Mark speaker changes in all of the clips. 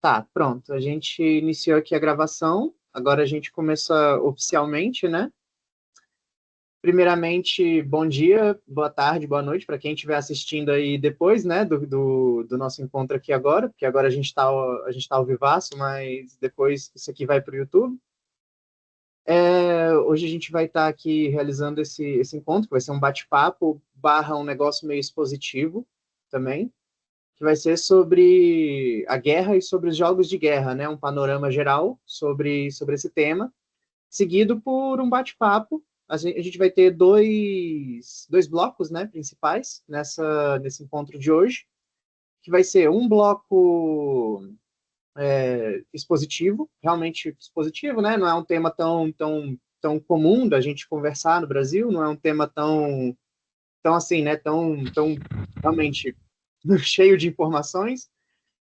Speaker 1: Tá, pronto. A gente iniciou aqui a gravação. Agora a gente começa oficialmente, né? Primeiramente, bom dia, boa tarde, boa noite para quem estiver assistindo aí depois, né, do nosso encontro aqui agora, porque agora a gente tá ao vivaço, mas depois isso aqui vai para o YouTube. Hoje a gente vai estar aqui realizando esse encontro, que vai ser um bate-papo barra um negócio meio expositivo também, que vai ser sobre a guerra e sobre os jogos de guerra, né? Um panorama geral sobre esse tema, seguido por um bate-papo. A gente vai ter dois blocos, né, principais nesse encontro de hoje, que vai ser um bloco expositivo, realmente expositivo, né? Não é um tema tão comum da gente conversar no Brasil, não é um tema tão assim, né? Tão realmente cheio de informações.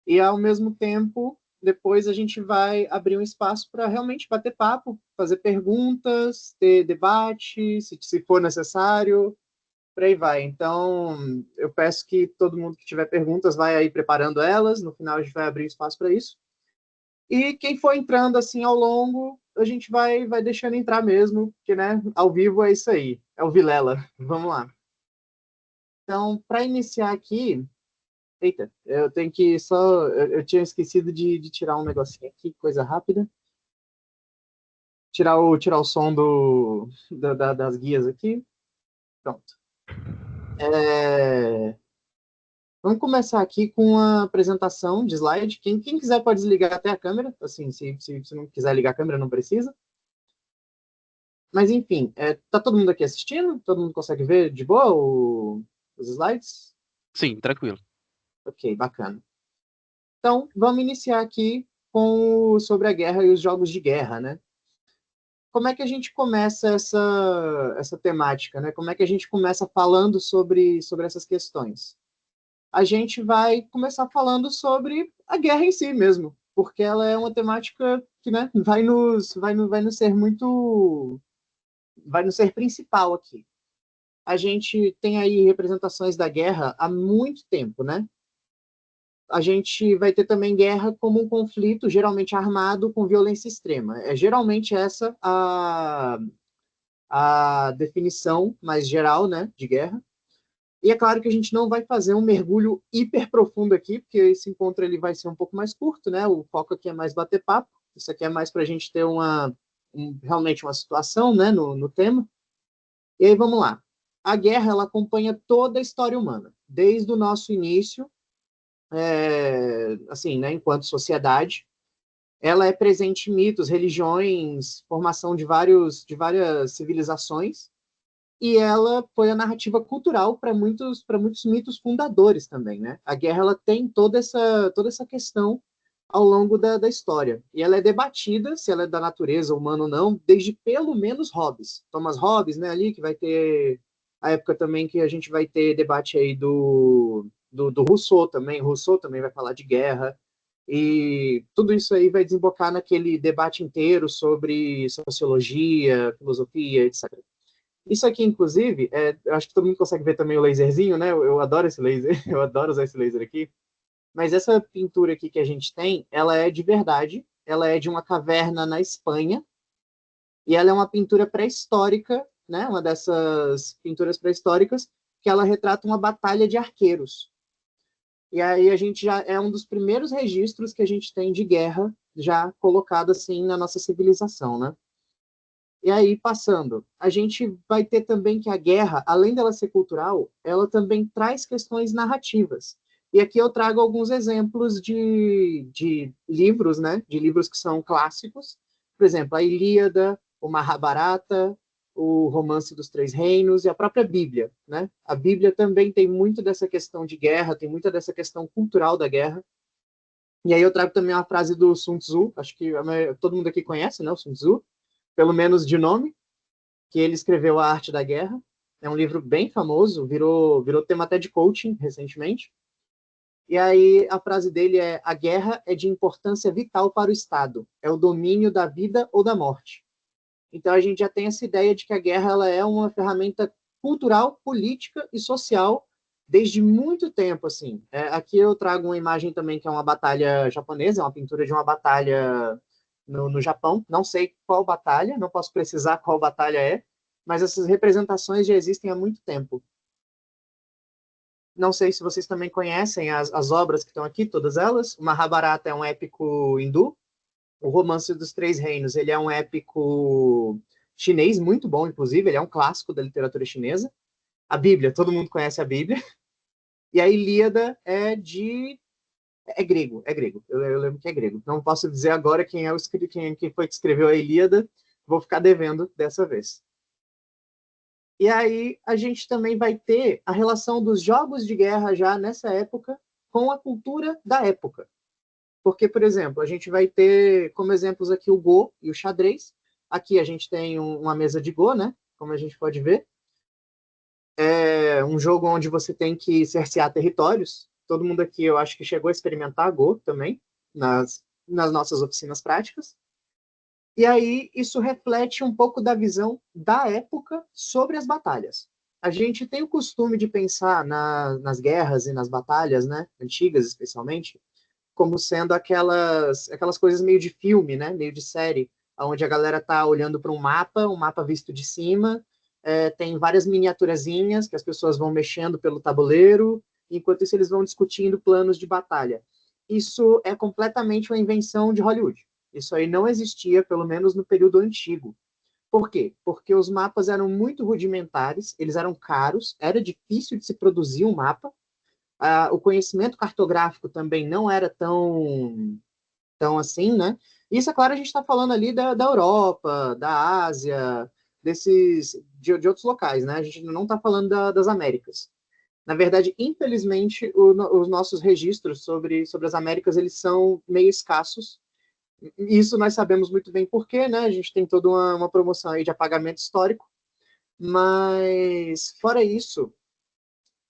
Speaker 1: E, ao mesmo tempo, depois a gente vai abrir um espaço para realmente bater papo, fazer perguntas, ter debate, se for necessário, por aí vai. Então, eu peço que todo mundo que tiver perguntas vai aí preparando elas, no final a gente vai abrir espaço para isso. E quem for entrando assim ao longo, a gente vai deixando entrar mesmo, porque, né, ao vivo é isso aí, é o Vilela. Vamos lá. Então, para iniciar aqui, eita, eu tenho que só. Eu tinha esquecido de tirar um negocinho aqui, coisa rápida. Tirar o som das guias aqui. Pronto. É, Vamos começar aqui com a apresentação de slide. Quem quiser pode desligar até a câmera. Assim, se não quiser ligar a câmera, não precisa. Mas, enfim, tá todo mundo aqui assistindo? Todo mundo consegue ver de boa os slides?
Speaker 2: Sim, tranquilo.
Speaker 1: Ok, bacana. Então, vamos iniciar aqui sobre a guerra e os jogos de guerra, né? Como é que a gente começa essa temática, né? Como é que a gente começa falando sobre essas questões? A gente vai começar falando sobre a guerra em si mesmo, porque ela é uma temática que, né, vai nos ser muito, vai nos ser principal aqui. A gente tem aí representações da guerra há muito tempo, né? A gente vai ter também guerra como um conflito geralmente armado com violência extrema. É geralmente essa a definição mais geral, né, de guerra. E é claro que a gente não vai fazer um mergulho hiper profundo aqui, porque esse encontro ele vai ser um pouco mais curto, né? O foco aqui é mais bater papo. Isso aqui é mais para a gente ter realmente uma situação, né, no tema. E aí vamos lá. A guerra ela acompanha toda a história humana, desde o nosso início, assim, né, enquanto sociedade. Ela é presente em mitos, religiões, formação de várias civilizações, e ela foi a narrativa cultural para muitos mitos fundadores também, né? A guerra ela tem toda essa questão ao longo da história. E ela é debatida se ela é da natureza humana ou não, desde pelo menos Hobbes. Thomas Hobbes, né, ali, que vai ter a época também que a gente vai ter debate aí do Rousseau também. Rousseau também vai falar de guerra. E tudo isso aí vai desembocar naquele debate inteiro sobre sociologia, filosofia, etc. Isso aqui, inclusive, eu acho que todo mundo consegue ver também o laserzinho, né? Eu adoro esse laser, eu adoro usar esse laser aqui. Mas essa pintura aqui que a gente tem, ela é de verdade, ela é de uma caverna na Espanha, e ela é uma pintura pré-histórica, né? Uma dessas pinturas pré-históricas, que ela retrata uma batalha de arqueiros. E aí a gente já é um dos primeiros registros que a gente tem de guerra já colocado assim na nossa civilização, né? E aí, passando, a gente vai ter também que a guerra, além dela ser cultural, ela também traz questões narrativas. E aqui eu trago alguns exemplos de livros, né? De livros que são clássicos. Por exemplo, a Ilíada, o Mahabharata, o Romance dos Três Reinos e a própria Bíblia, né? A Bíblia também tem muito dessa questão de guerra, tem muita dessa questão cultural da guerra. E aí eu trago também uma frase do Sun Tzu, acho que todo mundo aqui conhece, né? O Sun Tzu, pelo menos de nome, que ele escreveu A Arte da Guerra. É um livro bem famoso, virou tema até de coaching recentemente. E aí a frase dele é: a guerra é de importância vital para o Estado, é o domínio da vida ou da morte. Então a gente já tem essa ideia de que a guerra ela é uma ferramenta cultural, política e social desde muito tempo, assim. Aqui eu trago uma imagem também que é uma batalha japonesa, é uma pintura de uma batalha no Japão. Não sei qual batalha, não posso precisar qual batalha é, mas essas representações já existem há muito tempo. Não sei se vocês também conhecem as obras que estão aqui, todas elas. O Mahabharata é um épico hindu. O Romance dos Três Reinos, ele é um épico chinês muito bom, inclusive. Ele é um clássico da literatura chinesa. A Bíblia, todo mundo conhece a Bíblia. E a Ilíada é grego, é grego. Eu lembro que é grego. Não posso dizer agora quem foi que escreveu a Ilíada. Vou ficar devendo dessa vez. E aí a gente também vai ter a relação dos jogos de guerra já nessa época com a cultura da época. Porque, por exemplo, a gente vai ter como exemplos aqui o Go e o xadrez. Aqui a gente tem uma mesa de Go, né? Como a gente pode ver. É um jogo onde você tem que cercear territórios. Todo mundo aqui, eu acho que chegou a experimentar Go também, nas nossas oficinas práticas. E aí isso reflete um pouco da visão da época sobre as batalhas. A gente tem o costume de pensar nas guerras e nas batalhas, né, antigas especialmente, como sendo aquelas coisas meio de filme, né, meio de série, onde a galera tá olhando para um mapa visto de cima, tem várias miniaturazinhas que as pessoas vão mexendo pelo tabuleiro, enquanto isso eles vão discutindo planos de batalha. Isso é completamente uma invenção de Hollywood. Isso aí não existia, pelo menos no período antigo. Por quê? Porque os mapas eram muito rudimentares, eles eram caros, era difícil de se produzir um mapa, o conhecimento cartográfico também não era tão assim, né? Isso, é claro, a gente está falando ali da Europa, da Ásia, de outros locais, né? A gente não está falando das Américas. Na verdade, infelizmente, os nossos registros sobre as Américas, eles são meio escassos. Isso nós sabemos muito bem por quê, né? A gente tem toda uma promoção aí de apagamento histórico. Mas, fora isso,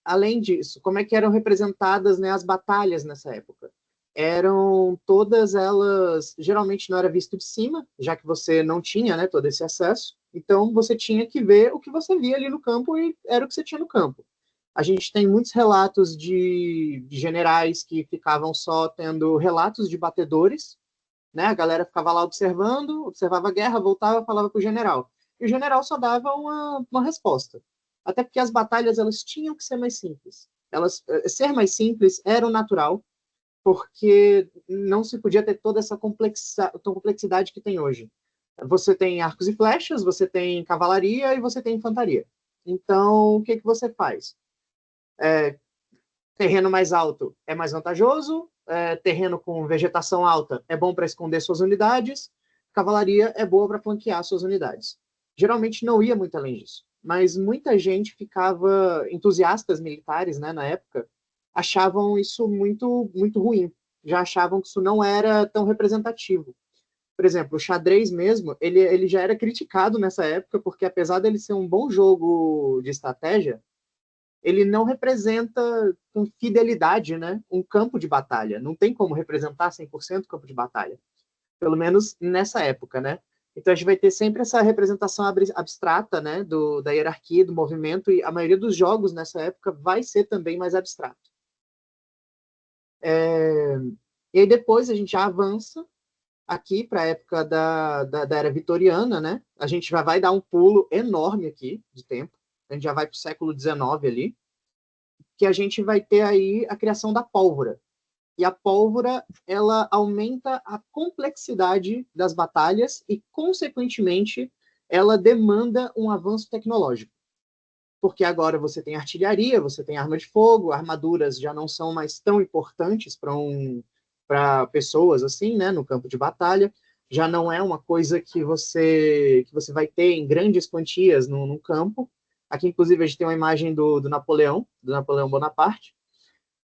Speaker 1: além disso, como é que eram representadas, né, as batalhas nessa época? Eram todas elas, geralmente não era visto de cima, já que você não tinha, né, todo esse acesso. Então você tinha que ver o que você via ali no campo e era o que você tinha no campo. A gente tem muitos relatos de generais que ficavam só tendo relatos de batedores, né? A galera ficava lá observando, observava a guerra, voltava, falava para o general. E o general só dava uma resposta. Até porque as batalhas elas tinham que ser mais simples. Ser mais simples era o natural, porque não se podia ter toda essa complexidade que tem hoje. Você tem arcos e flechas, você tem cavalaria e você tem infantaria. Então, o que você faz? Terreno mais alto é mais vantajoso, terreno com vegetação alta é bom para esconder suas unidades, cavalaria é boa para flanquear suas unidades. Geralmente não ia muito além disso, mas muita gente ficava, entusiastas militares, né, na época, achavam isso muito, muito ruim, já achavam que isso não era tão representativo. Por exemplo, o xadrez mesmo, ele já era criticado nessa época, porque apesar dele ser um bom jogo de estratégia, ele não representa com fidelidade, né, um campo de batalha. Não tem como representar 100% campo de batalha. Pelo menos nessa época, né? Então a gente vai ter sempre essa representação abstrata, né, da hierarquia, do movimento, e a maioria dos jogos nessa época vai ser também mais abstrato. E aí depois a gente já avança aqui para a época da Era Vitoriana, né? A gente já vai dar um pulo enorme aqui de tempo. A gente já vai para o século XIX ali, que a gente vai ter aí a criação da pólvora. E a pólvora, ela aumenta a complexidade das batalhas e, consequentemente, ela demanda um avanço tecnológico. Porque agora você tem artilharia, você tem arma de fogo, armaduras já não são mais tão importantes para pessoas assim, né, no campo de batalha. Já não é uma coisa que você vai ter em grandes quantias no campo. Aqui, inclusive, a gente tem uma imagem do Napoleão Bonaparte.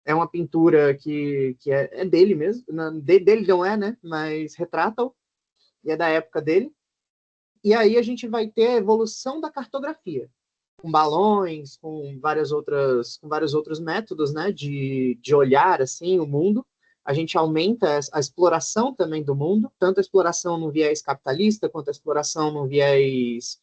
Speaker 1: É uma pintura que é dele mesmo. Dele não é, né? Mas retrata-o. E é da época dele. E aí a gente vai ter a evolução da cartografia, com balões, com vários outros métodos, né? De olhar assim o mundo. A gente aumenta a exploração também do mundo, tanto a exploração no viés capitalista, quanto a exploração no viés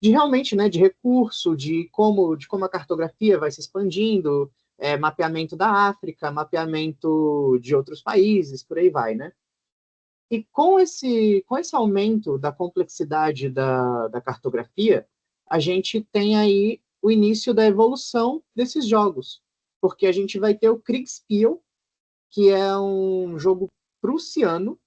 Speaker 1: de realmente, né, de recurso, de como a cartografia vai se expandindo, mapeamento da África, mapeamento de outros países, por aí vai, né? E com esse aumento da complexidade da cartografia, a gente tem aí o início da evolução desses jogos, porque a gente vai ter o Kriegspiel, que é um jogo prussiano,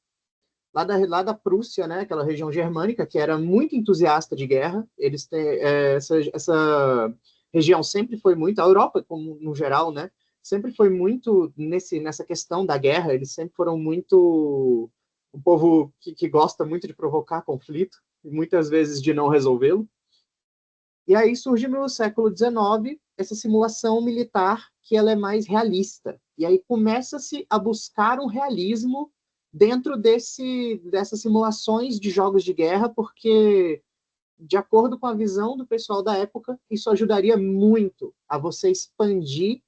Speaker 1: lá da Prússia, né, aquela região germânica, que era muito entusiasta de guerra. Eles têm, essa região sempre foi muito, a Europa, como no geral, né, sempre foi muito nessa questão da guerra. Eles sempre foram muito um povo que gosta muito de provocar conflito, e muitas vezes de não resolvê-lo. E aí surge no século XIX essa simulação militar que ela é mais realista. E aí começa-se a buscar um realismo dentro dessas simulações de jogos de guerra, porque, de acordo com a visão do pessoal da época, isso ajudaria muito a você expandir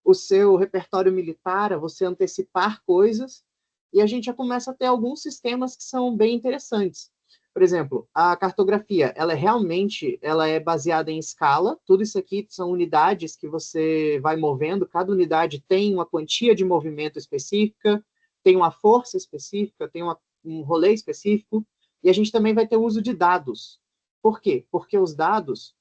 Speaker 1: o seu repertório militar, a você antecipar coisas, e a gente já começa a ter alguns sistemas que são bem interessantes. Por exemplo, a cartografia, ela é baseada em escala. Tudo isso aqui são unidades que você vai movendo. Cada unidade tem uma quantia de movimento específica, tem uma força específica, tem um rolê específico. E a gente também vai ter o uso de dados. Por quê? Porque os dados,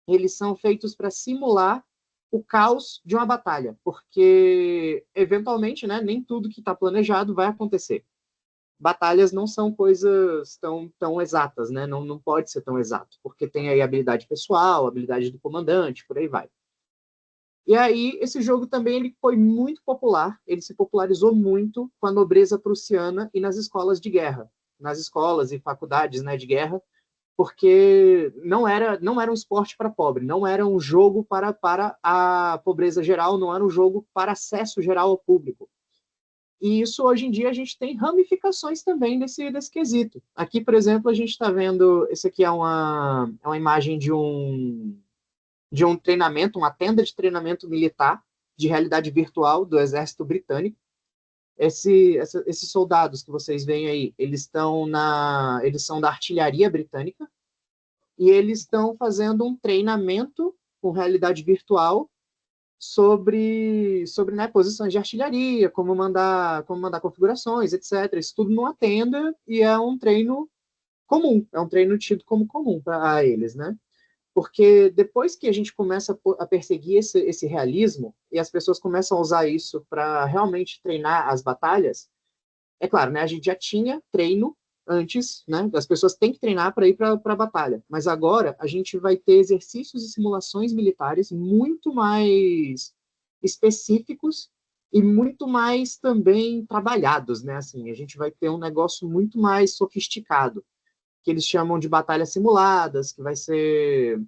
Speaker 1: eles são feitos para simular o caos de uma batalha, porque eventualmente, né, nem tudo que está planejado vai acontecer. Batalhas não são coisas tão exatas, né? Não pode ser tão exato, porque tem aí habilidade pessoal, habilidade do comandante, por aí vai. E aí, esse jogo também ele foi muito popular, ele se popularizou muito com a nobreza prussiana e nas escolas de guerra, nas escolas e faculdades, né, de guerra, porque não era um esporte para pobre, não era um jogo para a pobreza geral, não era um jogo para acesso geral ao público. E isso, hoje em dia, a gente tem ramificações também desse quesito. Aqui, por exemplo, a gente está vendo, esse aqui é uma imagem de um treinamento, uma tenda de treinamento militar de realidade virtual do exército britânico. Esses soldados que vocês veem aí, eles são da artilharia britânica, e eles estão fazendo um treinamento com realidade virtual sobre, né, posições de artilharia, como mandar configurações, etc. Isso tudo numa tenda, e é um treino comum, é um treino tido como comum para eles, né? Porque depois que a gente começa a perseguir esse realismo, e as pessoas começam a usar isso para realmente treinar as batalhas, é claro, né, a gente já tinha treino antes, né? As pessoas têm que treinar para ir para a batalha. Mas agora a gente vai ter exercícios e simulações militares muito mais específicos e muito mais também trabalhados, né? Assim, a gente vai ter um negócio muito mais sofisticado, que eles chamam de batalhas simuladas, que vai ser.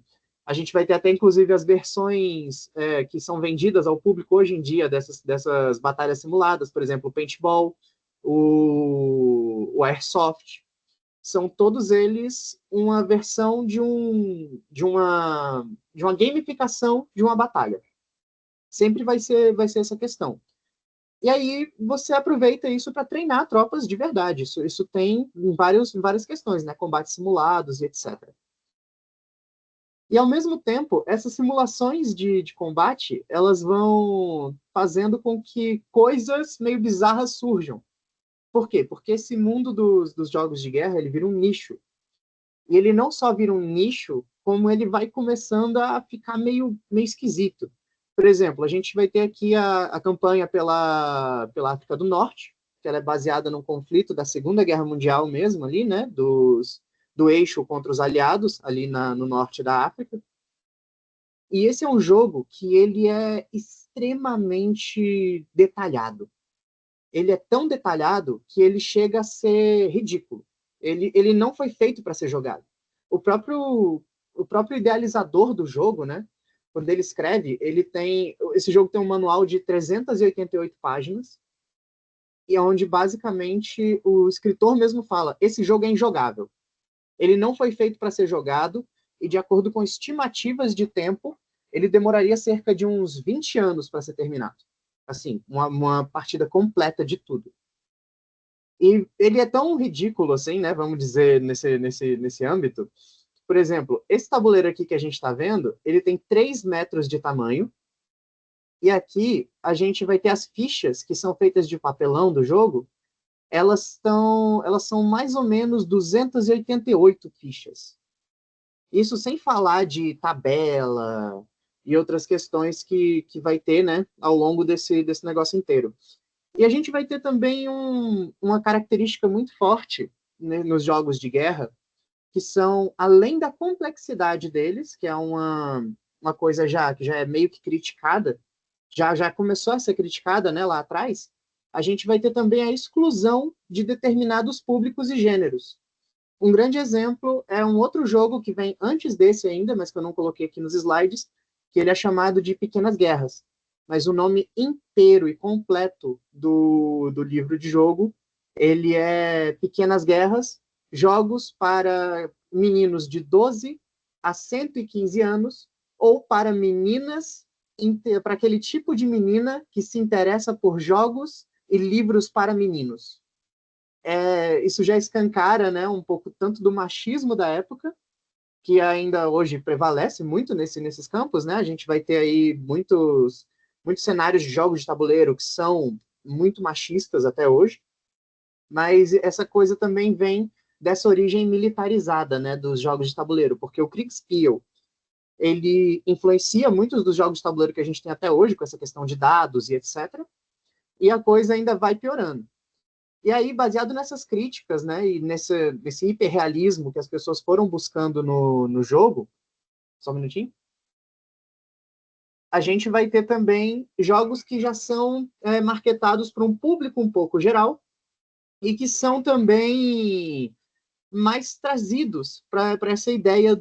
Speaker 1: A gente vai ter até, inclusive, as versões que são vendidas ao público hoje em dia dessas batalhas simuladas, por exemplo, o paintball, o airsoft. São todos eles uma versão de uma gamificação de uma batalha. Sempre vai ser essa questão. E aí você aproveita isso para treinar tropas de verdade. Isso tem em várias questões, né? Combates simulados e etc. E, ao mesmo tempo, essas simulações de combate, elas vão fazendo com que coisas meio bizarras surjam. Por quê? Porque esse mundo dos jogos de guerra, ele vira um nicho. E ele não só vira um nicho, como ele vai começando a ficar meio esquisito. Por exemplo, a gente vai ter aqui a campanha pela África do Norte, que ela é baseada num conflito da Segunda Guerra Mundial mesmo, ali, né? Do eixo contra os aliados, ali no norte da África. E esse é um jogo que ele é extremamente detalhado. Ele é tão detalhado que ele chega a ser ridículo. Ele não foi feito para ser jogado. O próprio idealizador do jogo, né? Quando ele escreve, esse jogo tem um manual de 388 páginas, e onde basicamente o escritor mesmo fala: esse jogo é injogável. Ele não foi feito para ser jogado, e, de acordo com estimativas de tempo, ele demoraria cerca de uns 20 anos para ser terminado. Assim, uma partida completa de tudo. E ele é tão ridículo, assim, né, vamos dizer, nesse âmbito, Por exemplo, esse tabuleiro aqui que a gente está vendo, ele tem 3 metros de tamanho, e aqui a gente vai ter as fichas que são feitas de papelão do jogo, elas são mais ou menos 288 fichas. Isso sem falar de tabela e outras questões que vai ter, né, ao longo desse negócio inteiro. E a gente vai ter também uma característica muito forte, né, nos jogos de guerra, que são, além da complexidade deles, que é uma coisa que já é meio que criticada, já começou a ser criticada, né, lá atrás, a gente vai ter também a exclusão de determinados públicos e gêneros. Um grande exemplo é um outro jogo que vem antes desse ainda, mas que eu não coloquei aqui nos slides, que ele é chamado de Pequenas Guerras. Mas o nome inteiro e completo do livro de jogo, ele é Pequenas Guerras, jogos para meninos de 12 a 115 anos, ou para meninas, para aquele tipo de menina que se interessa por jogos e livros para meninos. Isso já escancara, né, um pouco tanto do machismo da época, que ainda hoje prevalece muito nesses campos, né? A gente vai ter aí muitos cenários de jogos de tabuleiro que são muito machistas até hoje, mas essa coisa também vem dessa origem militarizada, né, dos jogos de tabuleiro, porque o Kriegspiel, ele influencia muitos dos jogos de tabuleiro que a gente tem até hoje, com essa questão de dados e etc., e a coisa ainda vai piorando. E aí, baseado nessas críticas, né, e nesse hiperrealismo que as pessoas foram buscando no jogo, só um minutinho, a gente vai ter também jogos que já são marketados para um público um pouco geral e que são também mais trazidos para essa ideia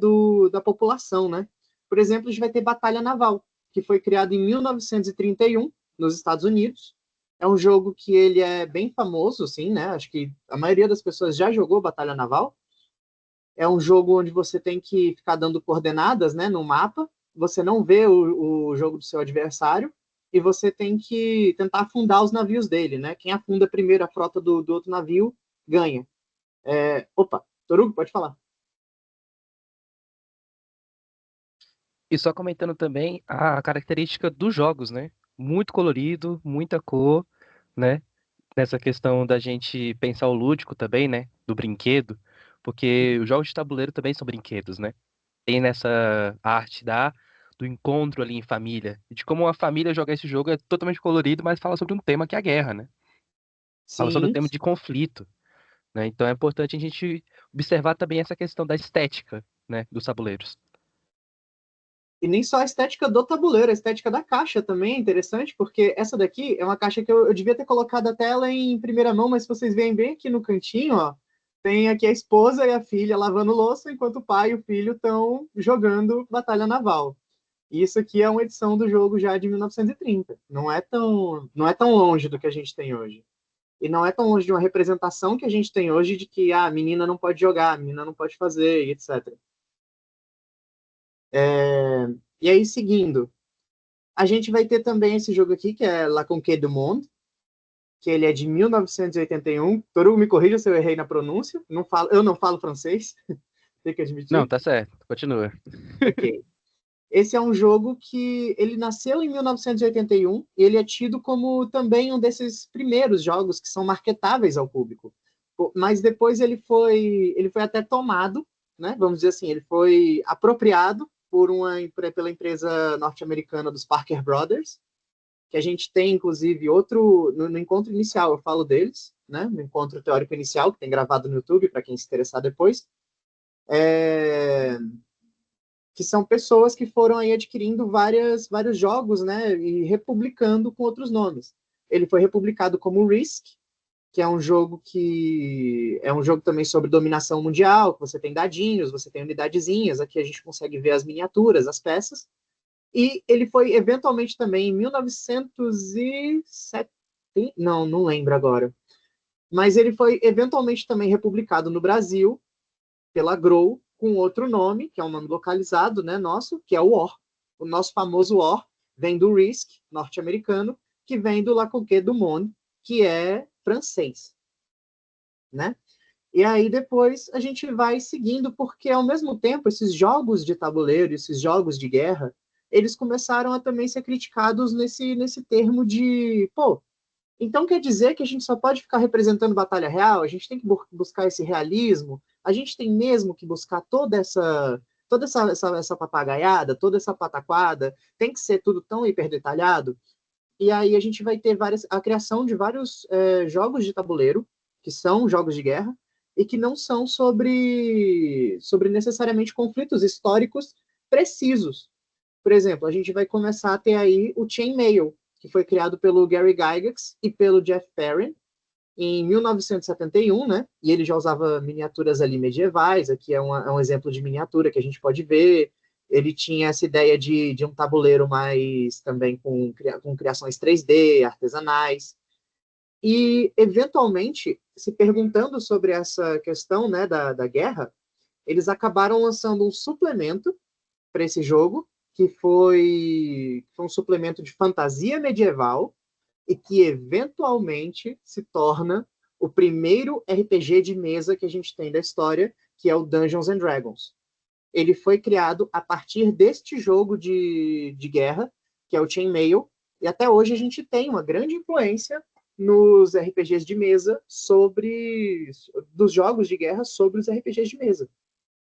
Speaker 1: da população, né? Por exemplo, a gente vai ter Batalha Naval, que foi criado em 1931 nos Estados Unidos. É um jogo que ele é bem famoso, assim, né? Acho que a maioria das pessoas já jogou Batalha Naval. É um jogo onde você tem que ficar dando coordenadas, né, no mapa. Você não vê o jogo do seu adversário e você tem que tentar afundar os navios dele, né? Quem afunda primeiro a frota do outro navio ganha. Opa, Torugo, pode falar.
Speaker 2: E só comentando também a característica dos jogos, né? Muito colorido, muita cor, né? Nessa questão da gente pensar o lúdico também, né? Do brinquedo, porque os jogos de tabuleiro também são brinquedos, né? Tem nessa arte do encontro ali em família, e de como uma família jogar esse jogo é totalmente colorido, mas fala sobre um tema que é a guerra, né? Fala sobre o
Speaker 1: Sim,
Speaker 2: tema de conflito, né? Então é importante a gente observar também essa questão da estética, né? Dos tabuleiros.
Speaker 1: e nem só a estética do tabuleiro, a estética da caixa também é interessante, porque essa daqui é uma caixa que eu devia ter colocado a tela em primeira mão, mas se vocês veem bem aqui no cantinho, ó, tem aqui a esposa e a filha lavando louça, enquanto o pai e o filho estão jogando Batalha Naval. E isso aqui é uma edição do jogo já de 1930. Não é tão longe do que a gente tem hoje. E não é tão longe de uma representação que a gente tem hoje de que a menina não pode jogar, a menina não pode fazer, etc. E aí, seguindo, a gente vai ter também esse jogo aqui, que é La Conquête du Monde, que ele é de 1981. Toru, me corrija se eu errei na pronúncia. Eu não falo francês, tem que
Speaker 2: Não,
Speaker 1: admitir.
Speaker 2: tá certo. Continua.
Speaker 1: Ok. Esse é um jogo que ele nasceu em 1981 e ele é tido como também um desses primeiros jogos que são marketáveis ao público. Mas depois ele foi até tomado, né? Vamos dizer assim, ele foi apropriado pela empresa norte-americana dos Parker Brothers, que a gente tem, inclusive, outro. No encontro inicial eu falo deles, né? No encontro teórico inicial, que tem gravado no YouTube, para quem se interessar depois. É, que são pessoas que foram aí adquirindo vários jogos, né? E republicando com outros nomes. Ele foi republicado como Risk, que é um jogo também sobre dominação mundial, que você tem dadinhos, você tem unidadezinhas, aqui a gente consegue ver as miniaturas, as peças. E ele foi eventualmente também em 1970, não lembro agora. Mas ele foi eventualmente também republicado no Brasil pela Grow com outro nome, que é um nome localizado, né, nosso, que é o War. O nosso famoso War vem do Risk norte-americano, que vem do La Conquête du Monde, que é francês, né? E aí depois a gente vai seguindo, porque ao mesmo tempo esses jogos de tabuleiro, esses jogos de guerra, eles começaram a também ser criticados nesse termo de, pô, então quer dizer que a gente só pode ficar representando batalha real? A gente tem que buscar esse realismo? A gente tem mesmo que buscar toda essa papagaiada, toda essa pataquada? Tem que ser tudo tão hiper detalhado? E aí a gente vai ter a criação de vários jogos de tabuleiro, que são jogos de guerra, e que não são sobre necessariamente conflitos históricos precisos. Por exemplo, a gente vai começar a ter aí o Chainmail, que foi criado pelo Gary Gygax e pelo Jeff Perrin em 1971, né? E ele já usava miniaturas ali medievais. Aqui é um exemplo de miniatura que a gente pode ver. Ele tinha essa ideia de um tabuleiro mais também com criações 3D, artesanais. E, eventualmente, se perguntando sobre essa questão, né, da guerra, eles acabaram lançando um suplemento para esse jogo, que foi um suplemento de fantasia medieval e que eventualmente se torna o primeiro RPG de mesa que a gente tem da história, que é o Dungeons and Dragons. Ele foi criado a partir deste jogo de guerra, que é o Chainmail, e até hoje a gente tem uma grande influência nos RPGs de mesa dos jogos de guerra sobre os RPGs de mesa,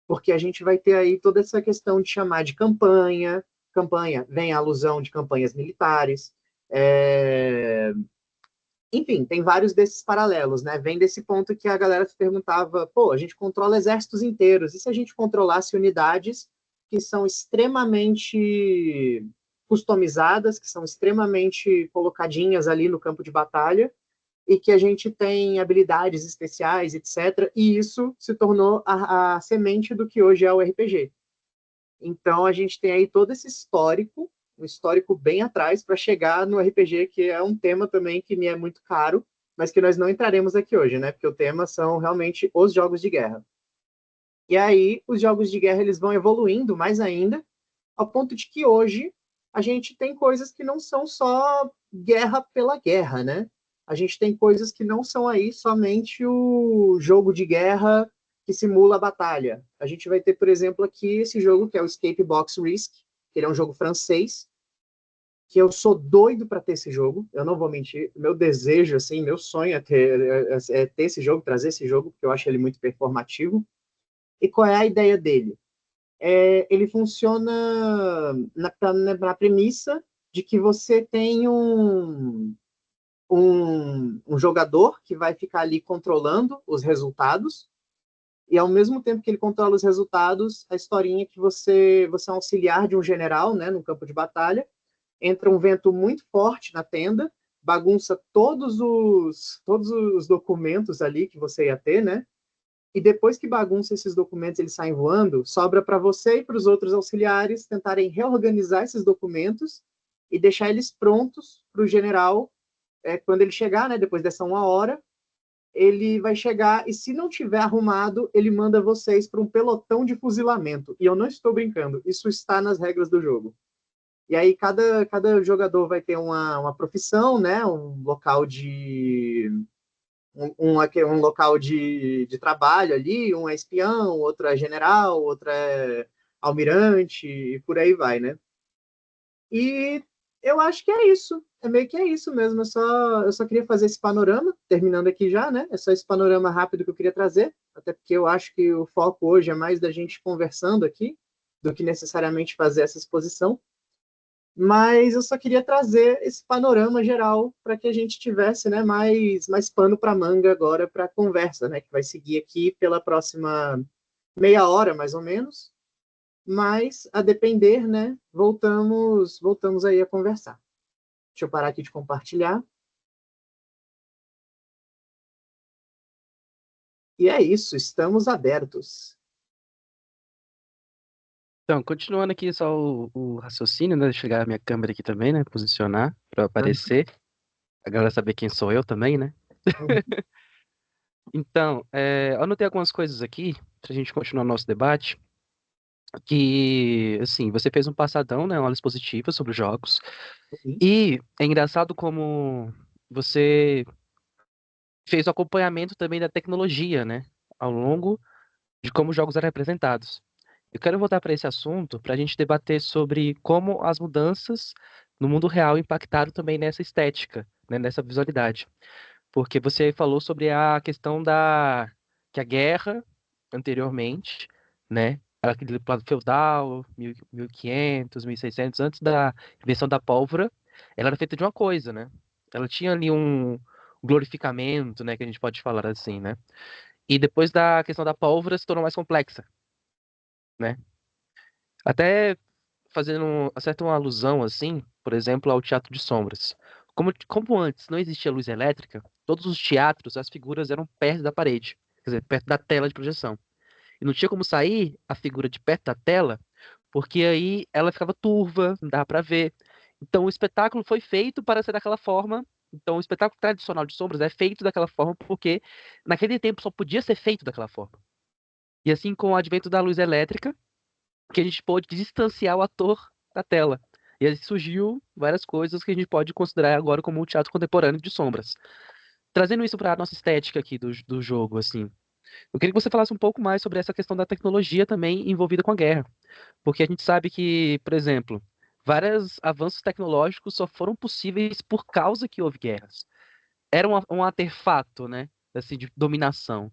Speaker 1: porque a gente vai ter aí toda essa questão de chamar de campanha vem a alusão de campanhas militares, enfim, tem vários desses paralelos, né? Vem desse ponto que a galera se perguntava, pô, a gente controla exércitos inteiros, e se a gente controlasse unidades que são extremamente customizadas, que são extremamente colocadinhas ali no campo de batalha, e que a gente tem habilidades especiais, etc. E isso se tornou a semente do que hoje é o RPG. Então a gente tem aí todo esse histórico, um histórico bem atrás, para chegar no RPG, que é um tema também que me é muito caro, mas que nós não entraremos aqui hoje, né? Porque o tema são realmente os jogos de guerra. E aí os jogos de guerra eles vão evoluindo mais ainda, ao ponto de que hoje a gente tem coisas que não são só guerra pela guerra, né? A gente tem coisas que não são aí somente o jogo de guerra que simula a batalha. A gente vai ter, por exemplo, aqui esse jogo que é o Escape Box Risk, que ele é um jogo francês, que eu sou doido para ter esse jogo. Eu não vou mentir. Meu desejo, assim, meu sonho é ter esse jogo, trazer esse jogo, porque eu acho ele muito performativo. E qual é a ideia dele? Ele funciona na premissa de que você tem um jogador que vai ficar ali controlando os resultados, e ao mesmo tempo que ele controla os resultados, a historinha é que você é um auxiliar de um general, né, no campo de batalha, entra um vento muito forte na tenda, bagunça todos os documentos ali que você ia ter, né? E depois que bagunça esses documentos, eles saem voando, sobra para você e para os outros auxiliares tentarem reorganizar esses documentos e deixar eles prontos para o general quando ele chegar, né, depois dessa 1 hora, ele vai chegar e se não tiver arrumado, ele manda vocês para um pelotão de fuzilamento. E eu não estou brincando, isso está nas regras do jogo. E aí cada jogador vai ter uma profissão, né, um local um local de trabalho ali, um é espião, outro é general, outro é almirante, e por aí vai, né? E eu acho que é isso. É meio que é isso mesmo. Eu só queria fazer esse panorama, terminando aqui já, né? É só esse panorama rápido que eu queria trazer, até porque eu acho que o foco hoje é mais da gente conversando aqui, do que necessariamente fazer essa exposição. Mas eu só queria trazer esse panorama geral para que a gente tivesse, né, mais pano para manga agora para a conversa, né, que vai seguir aqui pela próxima meia hora, mais ou menos. Mas, a depender, né, voltamos aí a conversar. Deixa eu parar aqui de compartilhar. E é isso, estamos abertos.
Speaker 2: Então, continuando aqui só o raciocínio, né? Deixa eu ligar a minha câmera aqui também, né? Posicionar para aparecer. A galera saber quem sou eu também, né? Então, eu anotei algumas coisas aqui pra gente continuar nosso debate. Que, assim, você fez um passadão, né? Uma análise positiva sobre os jogos.
Speaker 1: Uhum.
Speaker 2: E é engraçado como você fez o acompanhamento também da tecnologia, né? ao longo de como os jogos eram representados. Eu quero voltar para esse assunto para a gente debater sobre como as mudanças no mundo real impactaram também nessa estética, né, nessa visualidade. Porque você falou sobre a questão da que a guerra anteriormente, né, era aquele plano feudal, 1500, 1600, antes da invenção da pólvora, ela era feita de uma coisa, né? Ela tinha ali um glorificamento, né, que a gente pode falar assim, né? E depois da questão da pólvora se tornou mais complexa, né? Até fazendo certa uma alusão assim, por exemplo, ao teatro de sombras. Como antes não existia luz elétrica, todos os teatros, as figuras eram perto da parede, quer dizer, perto da tela de projeção. E não tinha como sair a figura de perto da tela, porque aí ela ficava turva, não dava para ver. Então o espetáculo foi feito para ser daquela forma. Então o espetáculo tradicional de sombras é feito daquela forma porque naquele tempo só podia ser feito daquela forma. E assim com o advento da luz elétrica, que a gente pôde distanciar o ator da tela. E aí surgiu várias coisas que a gente pode considerar agora como um teatro contemporâneo de sombras. Trazendo isso para a nossa estética aqui do jogo, assim. Eu queria que você falasse um pouco mais sobre essa questão da tecnologia também envolvida com a guerra. Porque a gente sabe que, por exemplo, vários avanços tecnológicos só foram possíveis por causa que houve guerras. Era um artefato, né? Assim, de dominação,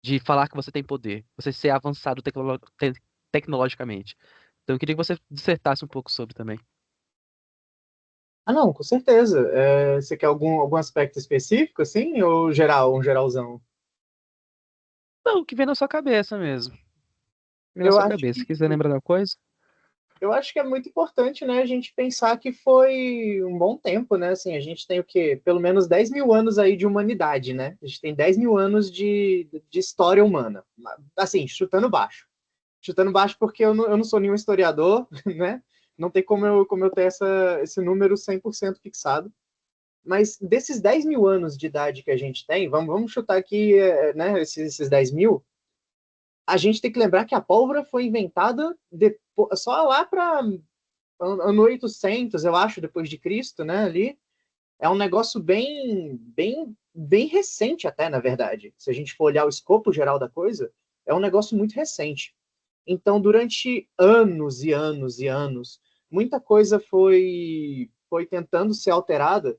Speaker 2: de falar que você tem poder, você ser avançado tecnologicamente. Então eu queria que você dissertasse um pouco sobre também.
Speaker 1: Ah, não, com certeza. Você quer algum aspecto específico, assim, ou geral, um geralzão?
Speaker 2: Não, o que vem na sua cabeça mesmo. O que vem na
Speaker 1: Eu
Speaker 2: sua
Speaker 1: acho
Speaker 2: cabeça. Se
Speaker 1: que
Speaker 2: quiser lembrar da coisa.
Speaker 1: eu acho que é muito importante, né, a gente pensar que foi um bom tempo, né? Assim, a gente tem o quê? Pelo menos 10 mil anos aí de humanidade, né? A gente tem 10 mil anos de história humana. Assim, chutando baixo. Chutando baixo porque eu não sou nenhum historiador, né? Não tem como eu ter esse número 100% fixado. Mas desses 10 mil anos de idade que a gente tem, vamos chutar aqui, né, esses 10 mil, a gente tem que lembrar que a pólvora foi inventada só lá para ano 800, eu acho, depois de Cristo, né, ali. É um negócio bem recente até, na verdade. Se a gente for olhar o escopo geral da coisa, é um negócio muito recente. Então, durante anos e anos e anos, muita coisa foi tentando ser alterada,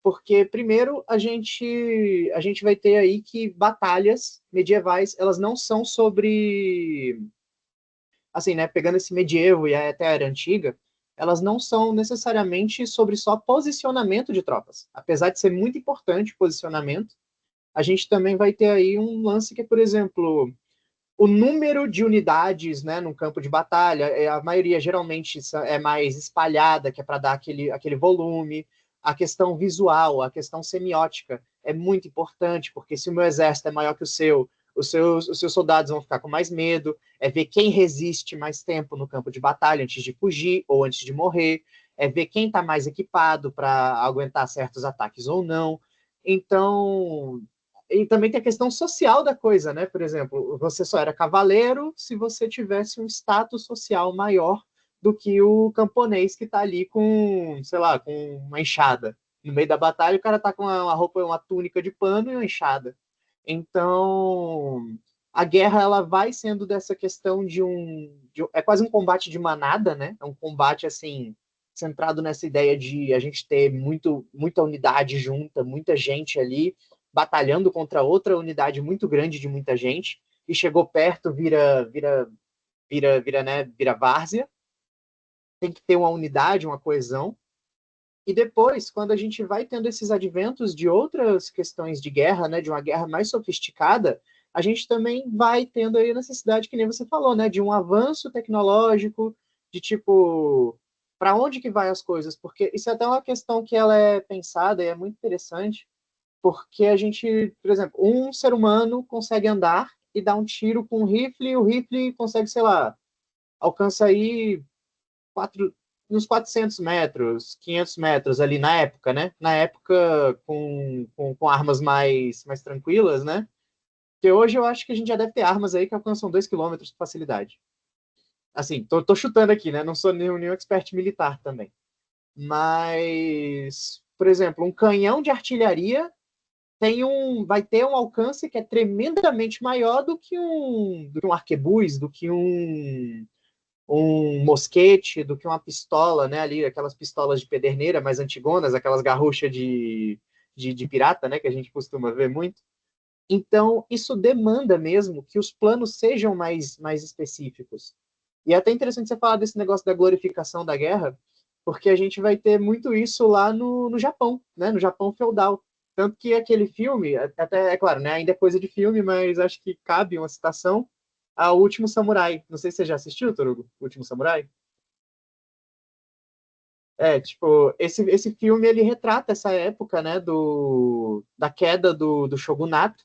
Speaker 1: porque primeiro a gente vai ter aí que batalhas medievais, elas não são sobre, assim, né, pegando esse medievo e até a era antiga, elas não são necessariamente sobre só posicionamento de tropas. Apesar de ser muito importante o posicionamento, a gente também vai ter aí um lance que é, por exemplo, o número de unidades, né, no campo de batalha, a maioria geralmente é mais espalhada, que é para dar aquele volume. A questão visual, a questão semiótica é muito importante, porque se o meu exército é maior que o seu, os seus soldados vão ficar com mais medo, é ver quem resiste mais tempo no campo de batalha antes de fugir ou antes de morrer, é ver quem está mais equipado para aguentar certos ataques ou não. Então, e também tem a questão social da coisa, né? Por exemplo, você só era cavaleiro se você tivesse um status social maior do que o camponês que está ali com, sei lá, com uma enxada. No meio da batalha, o cara tá com uma roupa, uma túnica de pano e uma enxada. Então, a guerra ela vai sendo dessa questão é quase um combate de manada, né? É um combate assim centrado nessa ideia de a gente ter muita unidade junta, muita gente ali batalhando contra outra unidade muito grande de muita gente e chegou perto vira várzea. Tem que ter uma unidade, uma coesão. E depois, quando a gente vai tendo esses adventos de outras questões de guerra, né, de uma guerra mais sofisticada, a gente também vai tendo aí a necessidade, que nem você falou, né, de um avanço tecnológico, de tipo, para onde que vai as coisas? Porque isso é até uma questão que ela é pensada e é muito interessante, porque a gente, por exemplo, um ser humano consegue andar e dar um tiro com um rifle, e o rifle consegue, sei lá, alcança aí quatro, uns 400 metros, 500 metros ali na época, né? Na época com armas mais tranquilas, né? Porque hoje eu acho que a gente já deve ter armas aí que alcançam 2 quilômetros com facilidade. Assim, tô chutando aqui, né? Não sou nenhum expert militar também. Mas, por exemplo, um canhão de artilharia vai ter um alcance que é tremendamente maior do que um arquebuz, do que um mosquete, do que uma pistola, né? Ali, aquelas pistolas de pederneira mais antigonas, aquelas garruchas de pirata, né? Que a gente costuma ver muito. Então, isso demanda mesmo que os planos sejam mais específicos. E é até interessante você falar desse negócio da glorificação da guerra, porque a gente vai ter muito isso lá no Japão, né? No Japão feudal. Tanto que aquele filme, até, é claro, né? Ainda é coisa de filme, mas acho que cabe uma citação ao Último Samurai. Não sei se você já assistiu, Torugo, O Último Samurai. É, tipo, esse filme ele retrata essa época, né, da queda do shogunato.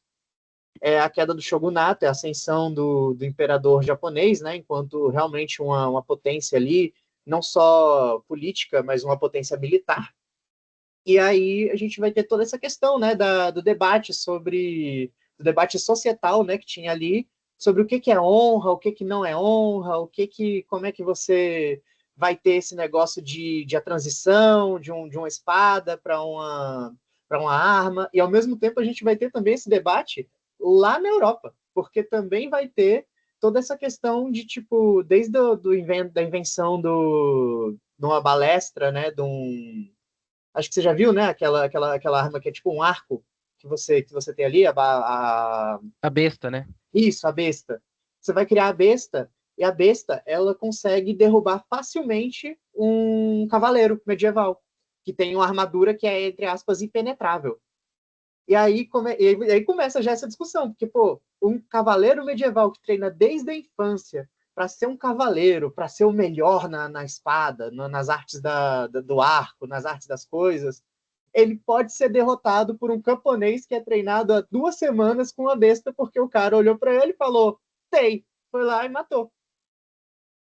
Speaker 1: É a queda do shogunato, é a ascensão do imperador japonês, né, enquanto realmente uma potência ali, não só política, mas uma potência militar. E aí a gente vai ter toda essa questão, né, do debate societal, né, que tinha ali sobre o que que é honra, o que que não é honra, como é que você vai ter esse negócio de a transição de uma espada para uma arma, e ao mesmo tempo a gente vai ter também esse debate lá na Europa, porque também vai ter toda essa questão de tipo desde da invenção de uma balestra, né, acho que você já viu, né? Aquela arma que é tipo um arco que você tem ali,
Speaker 2: A besta, né?
Speaker 1: isso, a besta. Você vai criar a besta, e a besta ela consegue derrubar facilmente um cavaleiro medieval, que tem uma armadura que é, entre aspas, impenetrável. E aí começa já essa discussão, porque, pô, um cavaleiro medieval que treina desde a infância para ser um cavaleiro, para ser o melhor na espada, nas artes do arco, nas artes das coisas, ele pode ser derrotado por um camponês que é treinado há 2 semanas com uma besta, porque o cara olhou para ele e falou: Tem, foi lá e matou.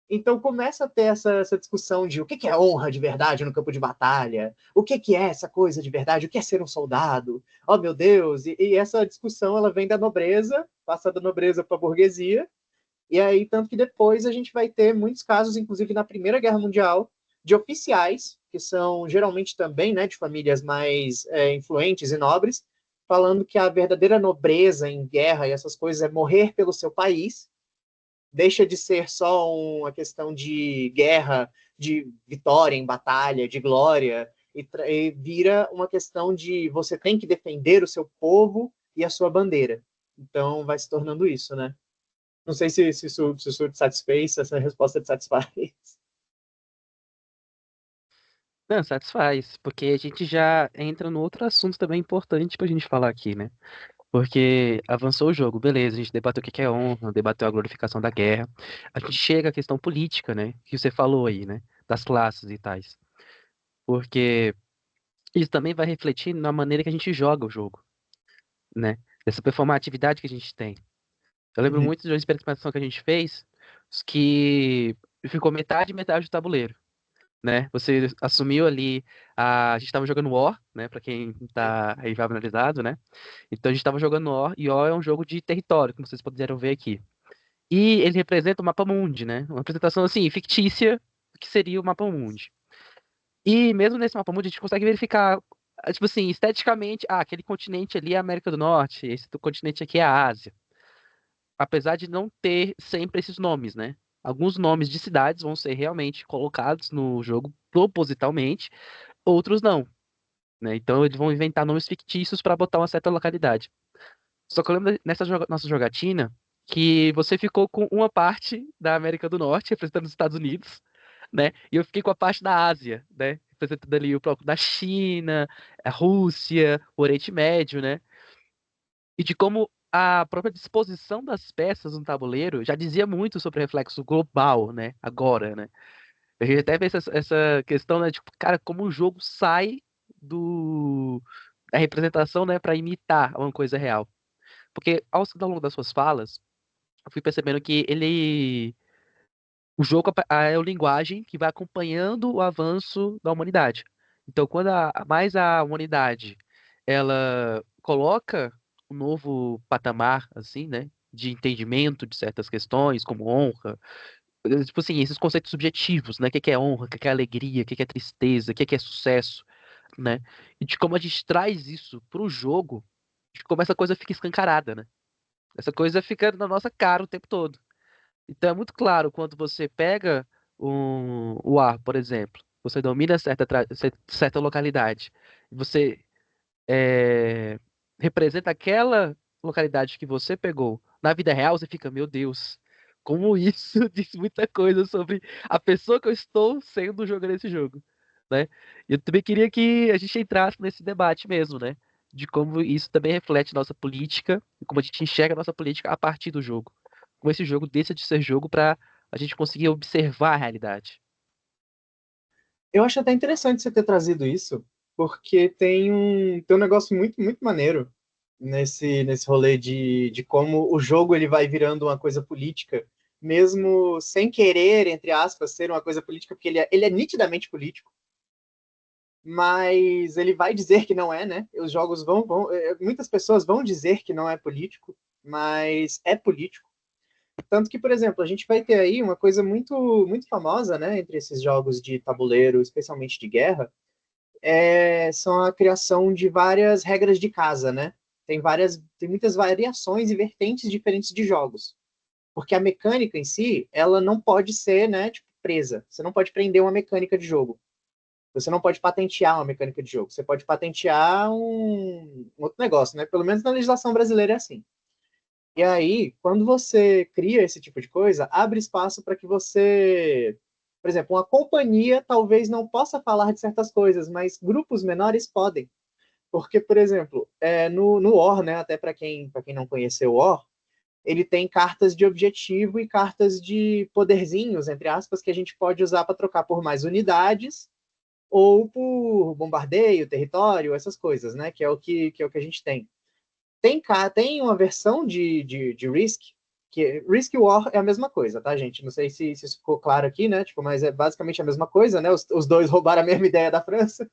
Speaker 1: Então começa a ter essa discussão de o que é honra de verdade no campo de batalha, o que é essa coisa de verdade, o que é ser um soldado, oh meu Deus, e essa discussão ela vem da nobreza, passa da nobreza para a burguesia, e aí tanto que depois a gente vai ter muitos casos, inclusive na Primeira Guerra Mundial, de oficiais, que são geralmente também né, de famílias mais influentes e nobres, falando que a verdadeira nobreza em guerra e essas coisas é morrer pelo seu país, deixa de ser só uma questão de guerra, de vitória em batalha, de glória, e vira uma questão de você tem que defender o seu povo e a sua bandeira. Então vai se tornando isso, né? Não sei se isso te satisfez, se essa resposta te satisfaz.
Speaker 2: Não, satisfaz, porque a gente já entra no outro assunto também importante pra gente falar aqui, né? Porque avançou o jogo, beleza, a gente debateu o que que é honra, debateu a glorificação da guerra. A gente chega à questão política, né? Que você falou aí, né? Das classes e tais. Porque isso também vai refletir na maneira que a gente joga o jogo, né? Dessa performatividade que a gente tem. Eu lembro
Speaker 1: Uhum.
Speaker 2: muito de uma experimentação que a gente fez que ficou metade e metade do tabuleiro, né? Você assumiu ali a gente estava jogando War, né, para quem tá aí familiarizado, né? Então a gente estava jogando War e War é um jogo de território, como vocês puderam ver aqui. E ele representa o mapa mundi, né? Uma apresentação assim fictícia do que seria o mapa mundi. E mesmo nesse mapa mundi a gente consegue verificar tipo assim, esteticamente, aquele continente ali é a América do Norte, esse continente aqui é a Ásia. Apesar de não ter sempre esses nomes, né? Alguns nomes de cidades vão ser realmente colocados no jogo propositalmente, outros não, né? Então eles vão inventar nomes fictícios para botar uma certa localidade. Só que eu lembro nessa nossa jogatina que você ficou com uma parte da América do Norte, representando os Estados Unidos, né? E eu fiquei com a parte da Ásia, né? Representando ali o próprio da China, a Rússia, o Oriente Médio, né? E de como a própria disposição das peças no tabuleiro já dizia muito sobre o reflexo global, né? Agora, né? A gente até vê essa questão, né? Tipo, cara, como o jogo sai do da representação, né, para imitar uma coisa real. Porque ao longo das suas falas, eu fui percebendo que o jogo é uma linguagem que vai acompanhando o avanço da humanidade. Então, quando mais a humanidade ela coloca um novo patamar, assim, né, de entendimento de certas questões, como honra, tipo assim, esses conceitos subjetivos, né, o que que é honra, o que que é alegria, o que que é tristeza, o que que é sucesso, né, e de como a gente traz isso para o jogo. de como essa coisa fica escancarada, né? Essa coisa fica na nossa cara o tempo todo. Então é muito claro quando você pega o ar, por exemplo, você domina certa localidade, e você representa aquela localidade que você pegou na vida real, você fica, meu Deus, como isso diz muita coisa sobre a pessoa que eu estou sendo jogando esse jogo, né? E eu também queria que a gente entrasse nesse debate mesmo, né? De como isso também reflete nossa política e como a gente enxerga a nossa política a partir do jogo. Como esse jogo deixa de ser jogo para a gente conseguir observar a realidade.
Speaker 1: Eu acho até interessante você ter trazido isso, porque tem um negócio muito, muito maneiro nesse rolê de como o jogo ele vai virando uma coisa política, mesmo sem querer, entre aspas, ser uma coisa política, porque ele é nitidamente político, mas ele vai dizer que não é, né? Os jogos muitas pessoas vão dizer que não é político, mas é político. Tanto que, por exemplo, a gente vai ter aí uma coisa muito, muito famosa, né, entre esses jogos de tabuleiro, especialmente de guerra, são a criação de várias regras de casa, né? Tem muitas variações e vertentes diferentes de jogos, porque a mecânica em si, ela não pode ser, né, tipo, presa. Você não pode prender uma mecânica de jogo. Você não pode patentear uma mecânica de jogo. Você pode patentear um outro negócio, né? Pelo menos na legislação brasileira é assim. E aí, quando você cria esse tipo de coisa, abre espaço para que você, por exemplo, uma companhia talvez não possa falar de certas coisas, mas grupos menores podem. Porque, por exemplo, no War, né, até para quem não conheceu o War, ele tem cartas de objetivo e cartas de poderzinhos, entre aspas, que a gente pode usar para trocar por mais unidades ou por bombardeio, território, essas coisas, né, que é o que a gente tem. Tem uma versão de Risk, que Risk e War é a mesma coisa, tá, gente? Não sei se isso ficou claro aqui, né? Tipo, mas é basicamente a mesma coisa, né? Os dois roubaram a mesma ideia da França.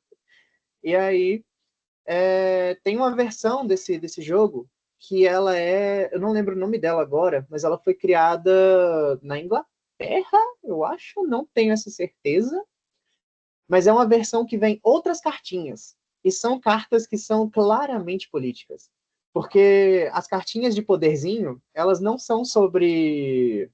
Speaker 1: E aí tem uma versão desse jogo que ela eu não lembro o nome dela agora, mas ela foi criada na Inglaterra, eu acho, não tenho essa certeza, mas é uma versão que vem outras cartinhas. E são cartas que são claramente políticas. Porque as cartinhas de poderzinho, elas não são sobre,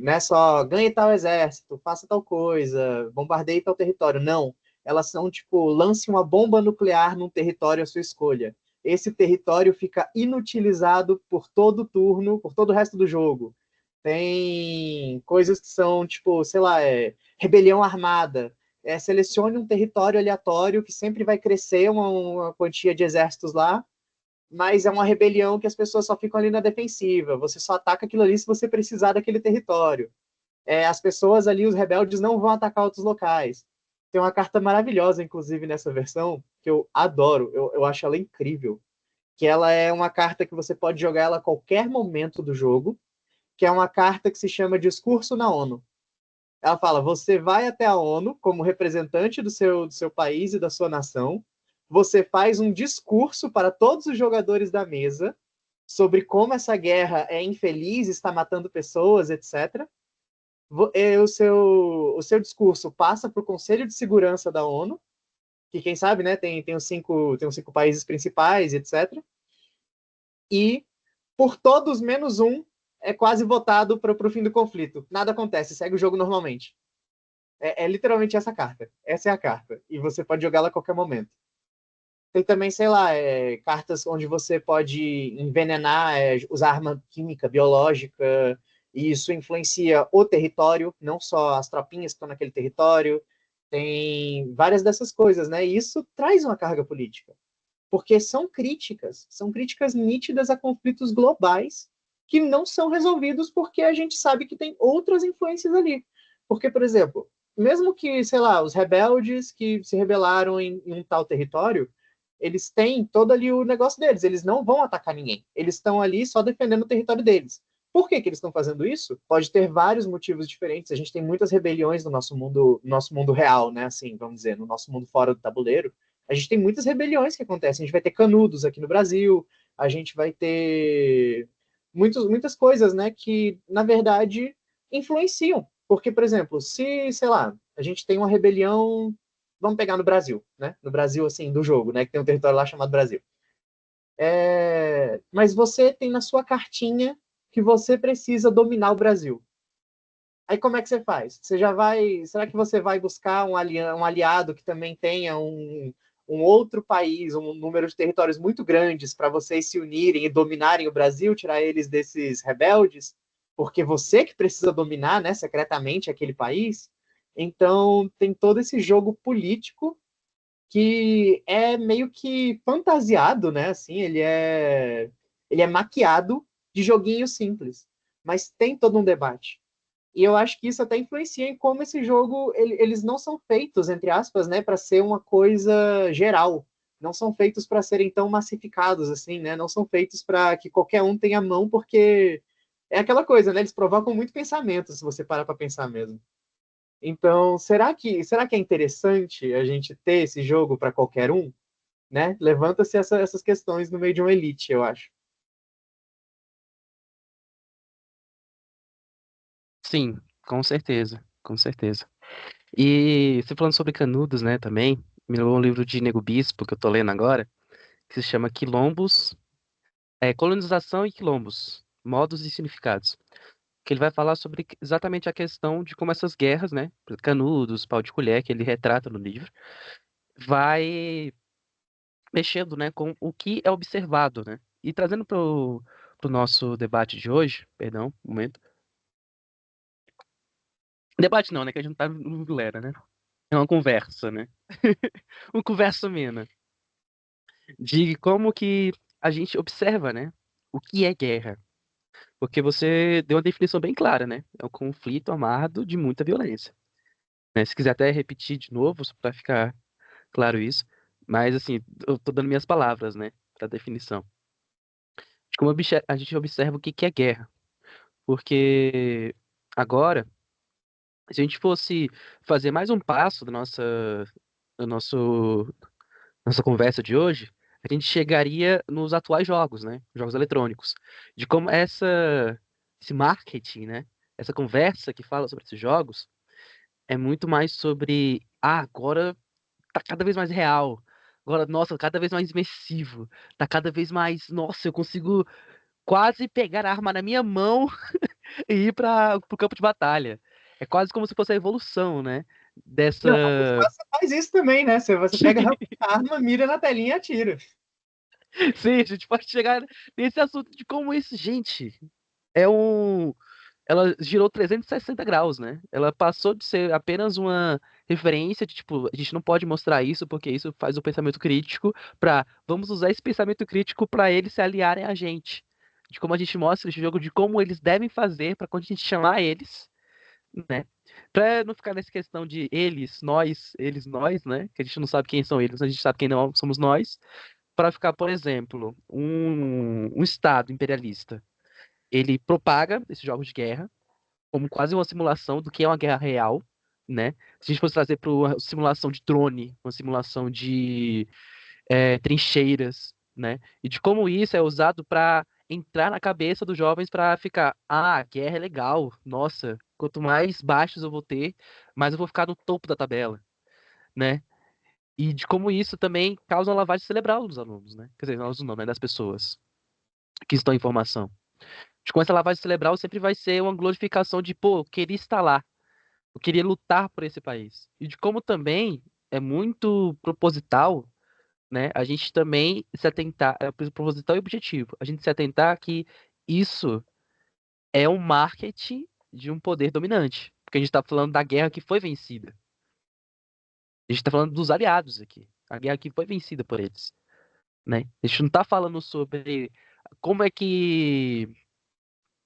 Speaker 1: né, só ganhe tal exército, faça tal coisa, bombardeie tal território. Não. Elas são tipo, lance uma bomba nuclear num território à sua escolha. Esse território fica inutilizado por todo turno, por todo o resto do jogo. Tem coisas que são, tipo, sei lá, rebelião armada. Selecione um território aleatório que sempre vai crescer uma quantia de exércitos lá, mas é uma rebelião que as pessoas só ficam ali na defensiva. Você só ataca aquilo ali se você precisar daquele território. As pessoas ali, os rebeldes, não vão atacar outros locais. Tem uma carta maravilhosa, inclusive, nessa versão, que eu adoro, eu acho ela incrível, que ela é uma carta que você pode jogar ela a qualquer momento do jogo, que é uma carta que se chama Discurso na ONU. Ela fala: você vai até a ONU como representante do seu país e da sua nação, você faz um discurso para todos os jogadores da mesa sobre como essa guerra é infeliz, está matando pessoas, etc. O seu discurso passa para o Conselho de Segurança da ONU, que quem sabe, né, tem os cinco países principais, etc. E por todos menos um é quase votado para o fim do conflito. Nada acontece, segue o jogo normalmente. É literalmente essa carta. Essa é a carta. E você pode jogá-la a qualquer momento. Tem também, sei lá, cartas onde você pode envenenar, usar arma química, biológica, e isso influencia o território, não só as tropinhas que estão naquele território. Tem várias dessas coisas, né? E isso traz uma carga política. Porque são críticas nítidas a conflitos globais que não são resolvidos porque a gente sabe que tem outras influências ali. Porque, por exemplo, mesmo que, sei lá, os rebeldes que se rebelaram em um tal território, eles têm todo ali o negócio deles, eles não vão atacar ninguém. Eles estão ali só defendendo o território deles. Por que eles estão fazendo isso? Pode ter vários motivos diferentes. A gente tem muitas rebeliões no nosso mundo real, né? Assim, vamos dizer, no nosso mundo fora do tabuleiro. A gente tem muitas rebeliões que acontecem. A gente vai ter canudos aqui no Brasil, a gente vai ter muitas coisas, né, que, na verdade, influenciam. Porque, por exemplo, se, sei lá, a gente tem uma rebelião, vamos pegar no Brasil, né? No Brasil, assim, do jogo, né? Que tem um território lá chamado Brasil. Mas você tem na sua cartinha que você precisa dominar o Brasil. Aí como é que você faz? Você já vai. Será que você vai buscar um aliado que também tenha um outro país, um número de territórios muito grandes para vocês se unirem e dominarem o Brasil, tirar eles desses rebeldes? Porque você que precisa dominar, né, secretamente aquele país. Então tem todo esse jogo político que é meio que fantasiado, né? Assim, ele é maquiado de joguinho simples, mas tem todo um debate. E eu acho que isso até influencia em como esse jogo, eles não são feitos, entre aspas, né, para ser uma coisa geral. Não são feitos para serem tão massificados assim, né? Não são feitos para que qualquer um tenha mão, porque é aquela coisa, né? Eles provocam muito pensamento, se você parar para pensar mesmo. Então, será que é interessante a gente ter esse jogo para qualquer um, né? Levanta-se essas questões no meio de uma elite, eu acho.
Speaker 2: Sim, com certeza, com certeza. E você falando sobre Canudos, né, também, me lembrou um livro de Nego Bispo que eu tô lendo agora, que se chama Quilombos, Colonização e Quilombos, Modos e Significados. Que ele vai falar sobre exatamente a questão de como essas guerras, né, Canudos, Pau de Colher, que ele retrata no livro, vai mexendo, né, com o que é observado, né? E trazendo pro nosso debate de hoje, perdão, um momento. Debate não, né, que a gente não tá no Vilera, né? É uma conversa, né? Uma conversa amena de como que a gente observa, né, o que é guerra. Porque você deu uma definição bem clara, né? É um conflito armado de muita violência, né? Se quiser até repetir de novo, só para ficar claro isso. Mas, assim, eu tô dando minhas palavras, né, para definição. De como a gente observa o que que é guerra. Porque agora, se a gente fosse fazer mais um passo do nossa conversa de hoje, a gente chegaria nos atuais jogos, né? Jogos eletrônicos. De como esse marketing, né? Essa conversa que fala sobre esses jogos é muito mais sobre, agora tá cada vez mais real. Agora, nossa, cada vez mais imersivo. Tá cada vez mais, nossa, eu consigo quase pegar a arma na minha mão e ir para o campo de batalha. É quase como se fosse a evolução, né? Dessa.
Speaker 1: Não, você faz isso também, né? Você pega a arma, mira na telinha e atira.
Speaker 2: Sim, a gente pode chegar nesse assunto de como isso, gente, é um. Ela girou 360 graus, né? Ela passou de ser apenas uma referência de tipo, a gente não pode mostrar isso porque isso faz o pensamento crítico pra vamos usar esse pensamento crítico pra eles se aliarem a gente. De como a gente mostra esse jogo, de como eles devem fazer pra quando a gente chamar eles, né? Pra não ficar nessa questão de eles, nós, né? Que a gente não sabe quem são eles, a gente sabe quem não somos nós. Pra ficar, por exemplo, um Estado imperialista. Ele propaga esses jogos de guerra como quase uma simulação do que é uma guerra real, né? Se a gente fosse trazer para uma simulação de drone, uma simulação de trincheiras, né? E de como isso é usado para entrar na cabeça dos jovens para ficar, guerra é legal, nossa, quanto mais baixos eu vou ter, mais eu vou ficar no topo da tabela, né? E de como isso também causa uma lavagem cerebral dos alunos, né? Quer dizer, não, não, né? Das pessoas que estão em formação. De como essa lavagem cerebral sempre vai ser uma glorificação de, pô, eu queria estar lá, eu queria lutar por esse país. E de como também é muito proposital, né? A gente também se atentar, proposital e objetivo, a gente se atentar que isso é um marketing de um poder dominante. Porque a gente está falando da guerra que foi vencida. A gente está falando dos aliados aqui. A guerra que foi vencida por eles, né? A gente não está falando sobre como é que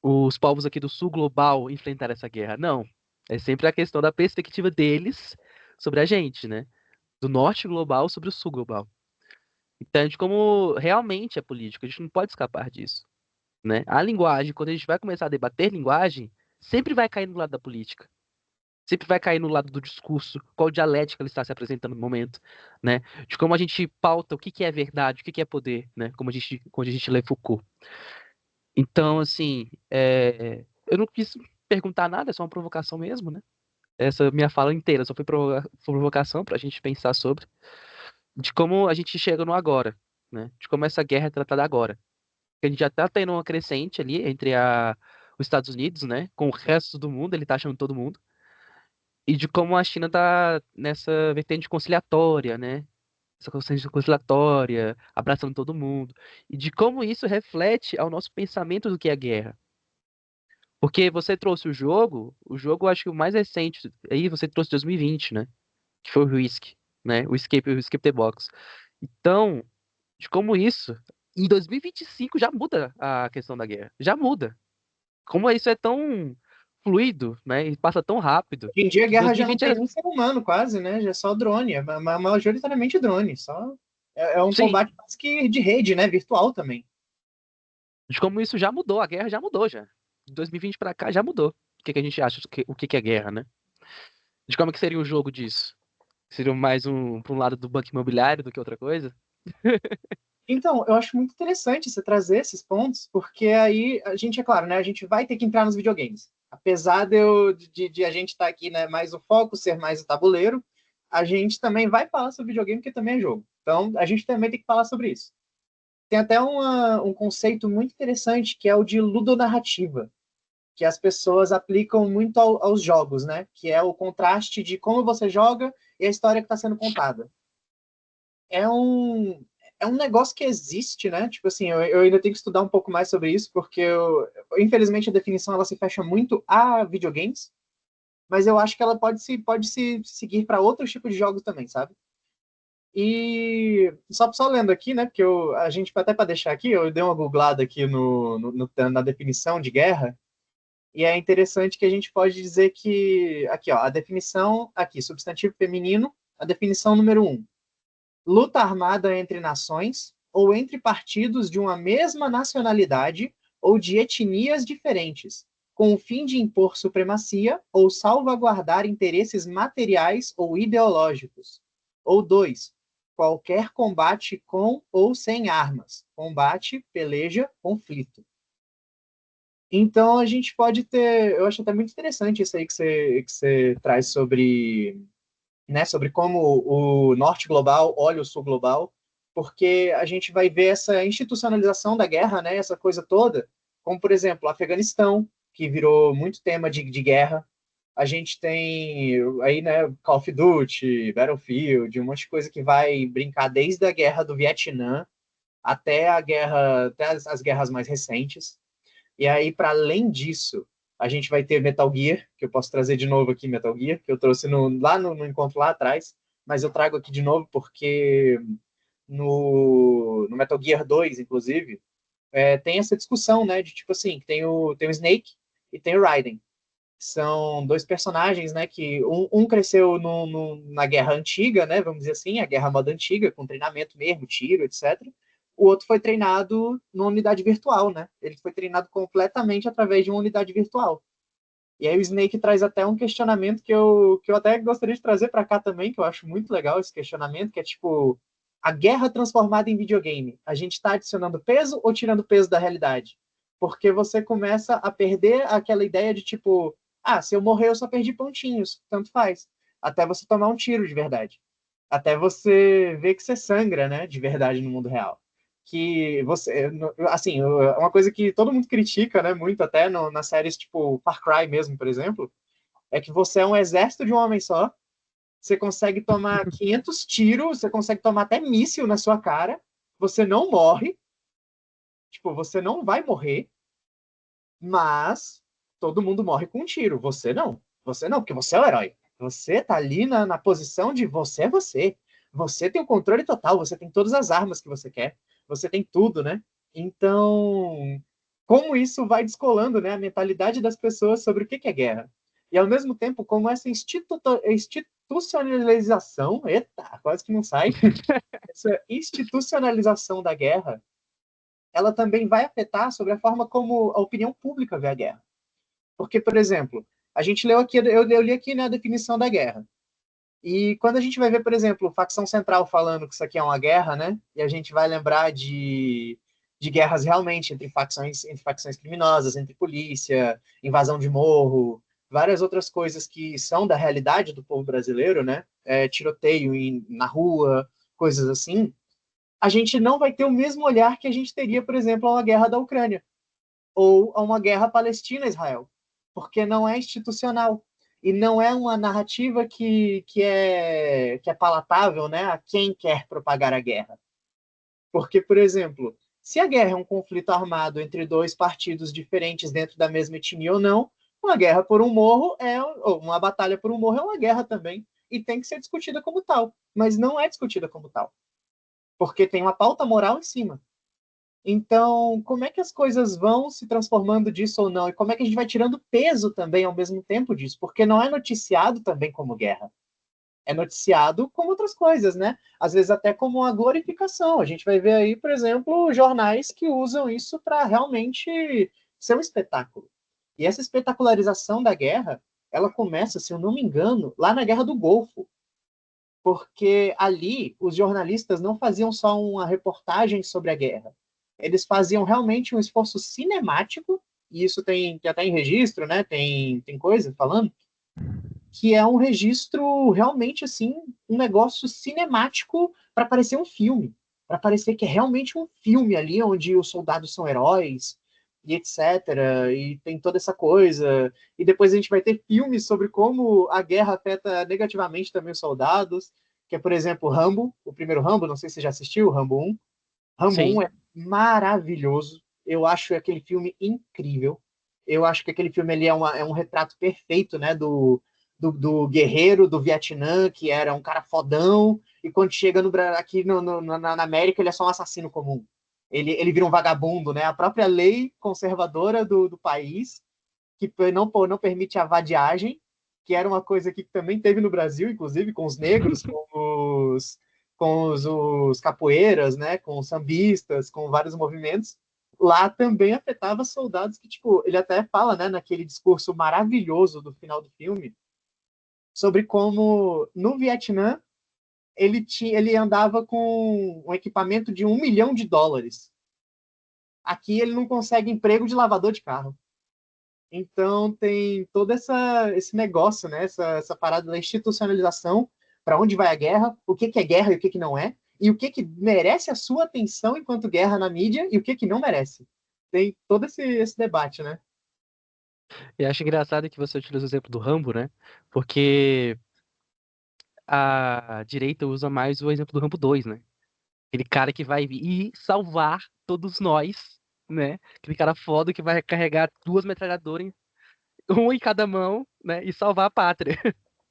Speaker 2: os povos aqui do sul global enfrentaram essa guerra. Não. É sempre a questão da perspectiva deles sobre a gente, né? Do norte global sobre o sul global. Então, de como realmente é político, a gente não pode escapar disso, né? A linguagem, quando a gente vai começar a debater linguagem, sempre vai cair no lado da política. Sempre vai cair no lado do discurso, qual dialética ele está se apresentando no momento, né? De como a gente pauta o que que é verdade, o que que é poder, né? Quando a gente lê Foucault. Então, assim, eu não quis perguntar nada, é só uma provocação mesmo, né? Essa minha fala inteira só foi provocação para a gente pensar sobre, de como a gente chega no agora, né? De como essa guerra é tratada agora. A gente já tá tendo uma crescente ali entre os Estados Unidos, né? Com o resto do mundo, ele tá achando todo mundo. E de como a China tá nessa vertente conciliatória, né? Essa vertente conciliatória, abraçando todo mundo. E de como isso reflete ao nosso pensamento do que é guerra. Porque você trouxe o jogo acho que o mais recente, aí você trouxe 2020, né? Que foi o Risk, né? O Escape the Box. Então, de como isso, em 2025 já muda a questão da guerra. Já muda. Como isso é tão fluido, né? E passa tão rápido,
Speaker 1: Hoje em dia a
Speaker 2: que
Speaker 1: guerra já não
Speaker 2: 2020
Speaker 1: tem
Speaker 2: era.
Speaker 1: nem ser humano, quase, né? Já é só drone, majoritariamente drone. Só é um
Speaker 2: Sim,
Speaker 1: combate quase que de rede, né? Virtual também.
Speaker 2: de como isso já mudou, a guerra já mudou já. De 2020 pra cá já mudou. O que a gente acha, o que é guerra, né? De como que seria um jogo disso? Seria mais pra um lado do banco imobiliário do que outra coisa?
Speaker 1: Então, eu acho muito interessante você trazer esses pontos, porque aí a gente, é claro, né? A gente vai ter que entrar nos videogames. Apesar de a gente estar aqui, né? Mais o foco ser mais o tabuleiro, a gente também vai falar sobre videogame, porque também é jogo. Então, a gente também tem que falar sobre isso. Tem até um conceito muito interessante que é o de ludonarrativa, que as pessoas aplicam muito aos jogos, né? Que é o contraste de como você joga e a história que está sendo contada. É é um negócio que existe, né? Tipo assim, eu ainda tenho que estudar um pouco mais sobre isso, porque infelizmente a definição ela se fecha muito a videogames, mas eu acho que ela pode se seguir para outros tipos de jogos também, sabe? E só lendo aqui, né? Porque a gente, até para deixar aqui, eu dei uma googlada aqui na definição de guerra, e é interessante que a gente pode dizer que, aqui, ó, a definição, aqui, substantivo feminino, a definição número um: luta armada entre nações ou entre partidos de uma mesma nacionalidade ou de etnias diferentes, com o fim de impor supremacia ou salvaguardar interesses materiais ou ideológicos. Ou dois, qualquer combate com ou sem armas. Combate, peleja, conflito. Então a gente pode ter, eu acho até muito interessante isso aí que você traz sobre, né, sobre como o norte global olha o sul global, porque a gente vai ver essa institucionalização da guerra, né, essa coisa toda, como por exemplo, o Afeganistão, que virou muito tema de guerra. A gente tem aí, né, Call of Duty, Battlefield, um monte de coisa que vai brincar desde a guerra do Vietnã até a guerra, até as guerras mais recentes. E aí, para além disso, a gente vai ter Metal Gear, que eu posso trazer de novo aqui Metal Gear, que eu trouxe lá no encontro lá atrás, mas eu trago aqui de novo porque no Metal Gear 2, inclusive, tem essa discussão, né, de tipo assim, que tem o Snake e tem o Raiden. São dois personagens, né, que um cresceu na guerra antiga, né, vamos dizer assim, a guerra moda antiga, com treinamento mesmo, tiro, etc. O outro foi treinado numa unidade virtual, né? Ele foi treinado completamente através de uma unidade virtual. E aí o Snake traz até um questionamento que eu até gostaria de trazer para cá também, que eu acho muito legal esse questionamento, que é tipo, a guerra transformada em videogame, a gente está adicionando peso ou tirando peso da realidade? Porque você começa a perder aquela ideia de tipo, ah, se eu morrer eu só perdi pontinhos, tanto faz. Até você tomar um tiro de verdade. Até você ver que você sangra, né, de verdade no mundo real. Que você, assim, uma coisa que todo mundo critica, né, muito até nas séries tipo Far Cry mesmo, por exemplo, é que você é um exército de um homem só, você consegue tomar 500 tiros, você consegue tomar até míssil na sua cara, você não morre, tipo, você não vai morrer, mas todo mundo morre com um tiro, você não, porque você é o herói. Você tá ali na posição de você é você. Você tem o controle total, você tem todas as armas que você quer, você tem tudo, né? Então, como isso vai descolando, né, a mentalidade das pessoas sobre o que é guerra. E ao mesmo tempo, como essa institucionalização, eita, quase que não sai, essa institucionalização da guerra, ela também vai afetar sobre a forma como a opinião pública vê a guerra. Porque, por exemplo, a gente leu aqui, eu li aqui, né, a definição da guerra. E quando a gente vai ver, por exemplo, facção central falando que isso aqui é uma guerra, né? E a gente vai lembrar de guerras realmente entre facções criminosas, entre polícia, invasão de morro, várias outras coisas que são da realidade do povo brasileiro, né? Tiroteio na rua, coisas assim. a gente não vai ter o mesmo olhar que a gente teria, por exemplo, a uma guerra da Ucrânia ou a uma guerra Palestina-Israel, porque não é institucional e não é uma narrativa que é palatável, né, a quem quer propagar a guerra. Porque, por exemplo, se a guerra é um conflito armado entre dois partidos diferentes dentro da mesma etnia ou não, uma guerra por um morro ou uma batalha por um morro é uma guerra também e tem que ser discutida como tal, mas não é discutida como tal, porque tem uma pauta moral em cima. Então, como é que as coisas vão se transformando disso ou não? E como é que a gente vai tirando peso também ao mesmo tempo disso? Porque não é noticiado também como guerra. É noticiado como outras coisas, né? Às vezes até como uma glorificação. A gente vai ver aí, por exemplo, jornais que usam isso para realmente ser um espetáculo. E essa espetacularização da guerra, ela começa, se eu não me engano, lá na Guerra do Golfo, porque ali os jornalistas não faziam só uma reportagem sobre a guerra, eles faziam realmente um esforço cinemático, e isso tem até em registro, né? Tem coisa falando, que é um registro realmente assim, um negócio cinemático para parecer um filme, para parecer que é realmente um filme ali onde os soldados são heróis e etc. E tem toda essa coisa. E depois a gente vai ter filmes sobre como a guerra afeta negativamente também os soldados, que é, por exemplo, Rambo, o primeiro Rambo, não sei se você já assistiu, Rambo 1. Rambo
Speaker 2: Sim.
Speaker 1: 1 é maravilhoso. Eu acho aquele filme incrível. Eu acho que aquele filme ali é um retrato perfeito, né, do guerreiro do Vietnã, que era um cara fodão, e quando chega aqui na América, ele é só um assassino comum. Ele vira um vagabundo, né? A própria lei conservadora do país, que não permite a vadiagem, que era uma coisa que também teve no Brasil, inclusive com os negros, com os capoeiras, né, com os sambistas, com vários movimentos. Lá também afetava soldados que, tipo, ele até fala, né, naquele discurso maravilhoso do final do filme, sobre como no Vietnã ele andava com um equipamento de US$ 1 milhão. Aqui ele não consegue emprego de lavador de carro. Então tem todo esse negócio, né? Essa parada da institucionalização, para onde vai a guerra, o que é guerra e o que não é, e o que merece a sua atenção enquanto guerra na mídia e o que não merece. Tem todo esse debate, né?
Speaker 2: E acho engraçado que você utiliza o exemplo do Rambo, né? Porque a direita usa mais o exemplo do Rambo 2, né? Aquele cara que vai ir salvar todos nós, né? Aquele cara foda que vai carregar duas metralhadoras, um em cada mão, né? E salvar a pátria.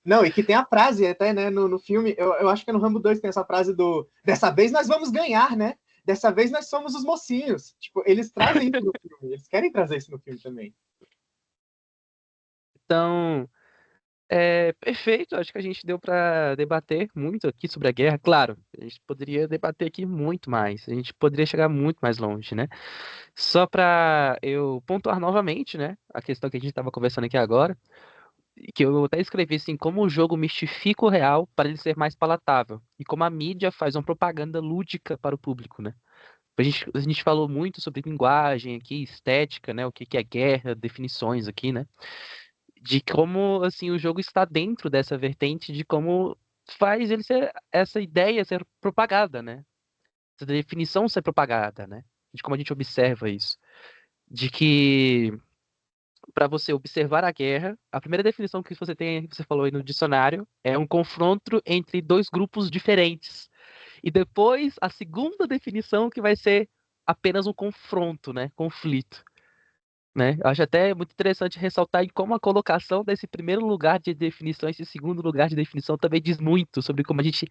Speaker 1: Não, e que tem a frase até, né, no filme, eu acho que é no Rambo 2 tem essa frase do dessa vez nós vamos ganhar, né? Dessa vez nós somos os mocinhos. Tipo, eles trazem isso no filme, eles querem trazer isso no filme também.
Speaker 2: Então, é perfeito. Acho que a gente deu para debater muito aqui sobre a guerra. Claro, a gente poderia debater aqui muito mais. A gente poderia chegar muito mais longe, né? Só para eu pontuar novamente, né? A questão que a gente estava conversando aqui agora, que eu até escrevi assim, como o jogo mistifica o real para ele ser mais palatável e como a mídia faz uma propaganda lúdica para o público, né? A gente falou muito sobre linguagem aqui, estética, né? O que que é guerra, definições aqui, né? De como assim o jogo está dentro dessa vertente de como faz ele ser essa ideia ser propagada, né? Essa definição ser propagada, né? De como a gente observa isso, de que para você observar a guerra, a primeira definição que você tem, que você falou aí no dicionário, é um confronto entre dois grupos diferentes. E depois a segunda definição que vai ser apenas um confronto, né? Conflito. Né? Eu acho até muito interessante ressaltar em como a colocação desse primeiro lugar de definição, esse segundo lugar de definição, também diz muito sobre como a gente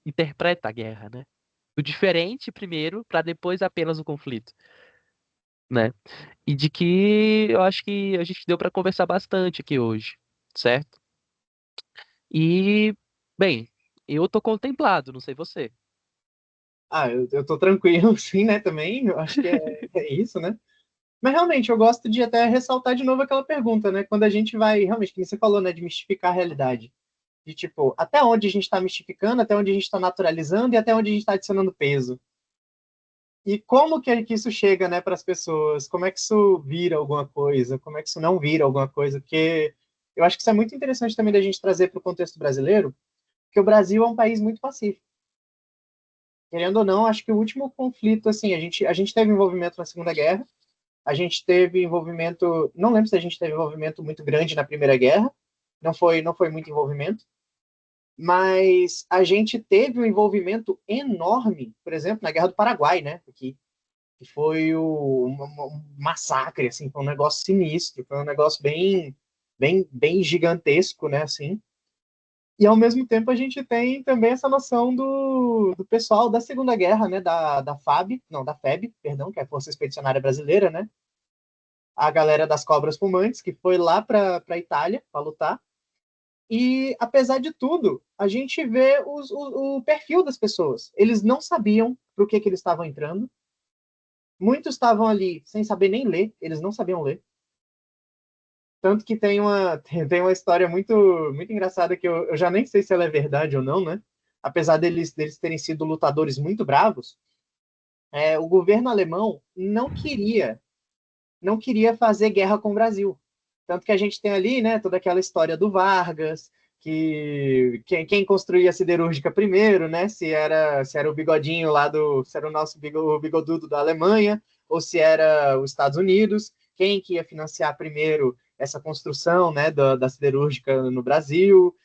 Speaker 2: interpreta a guerra, né? O diferente primeiro, para depois apenas o conflito, né? E de que eu acho que a gente deu para conversar bastante aqui hoje, certo? E, bem, eu tô contemplado, não sei você.
Speaker 1: Ah, eu tô tranquilo, sim, né, também, eu acho que é isso, né? Mas realmente, eu gosto de até ressaltar de novo aquela pergunta, né? Quando a gente vai, realmente, como você falou, né, de mistificar a realidade. De tipo, até onde a gente está mistificando, até onde a gente está naturalizando e até onde a gente está adicionando peso. E como que isso chega, né, para as pessoas? Como é que isso vira alguma coisa? Como é que isso não vira alguma coisa? Porque eu acho que isso é muito interessante também da gente trazer para o contexto brasileiro, porque o Brasil é um país muito pacífico. querendo ou não, acho que o último conflito, assim, a gente teve envolvimento na Segunda Guerra, a gente teve envolvimento, não lembro se a gente teve envolvimento muito grande na Primeira Guerra, não foi muito envolvimento, mas a gente teve um envolvimento enorme, por exemplo, na Guerra do Paraguai, né, aqui, que foi um massacre, assim, foi um negócio sinistro, foi um negócio bem gigantesco, né, assim. E ao mesmo tempo a gente tem também essa noção do pessoal da Segunda Guerra, né, da FAB, não, da FEB, perdão, que é a Força Expedicionária Brasileira, né, a galera das Cobras Fumantes, que foi lá para a Itália para lutar. E, apesar de tudo, a gente vê o perfil das pessoas. Eles não sabiam para o que eles estavam entrando. Muitos estavam ali sem saber nem ler, eles não sabiam ler. Tanto que tem uma história muito engraçada que eu já nem sei se ela é verdade ou não, né? Apesar deles terem sido lutadores muito bravos, o governo alemão não queria fazer guerra com o Brasil. Tanto que a gente tem ali, né, toda aquela história do Vargas, que quem construía a siderúrgica primeiro, né, se era o bigodinho lá se era o nosso o bigodudo da Alemanha, ou se era os Estados Unidos, quem que ia financiar primeiro essa construção, né, da siderúrgica no Brasil,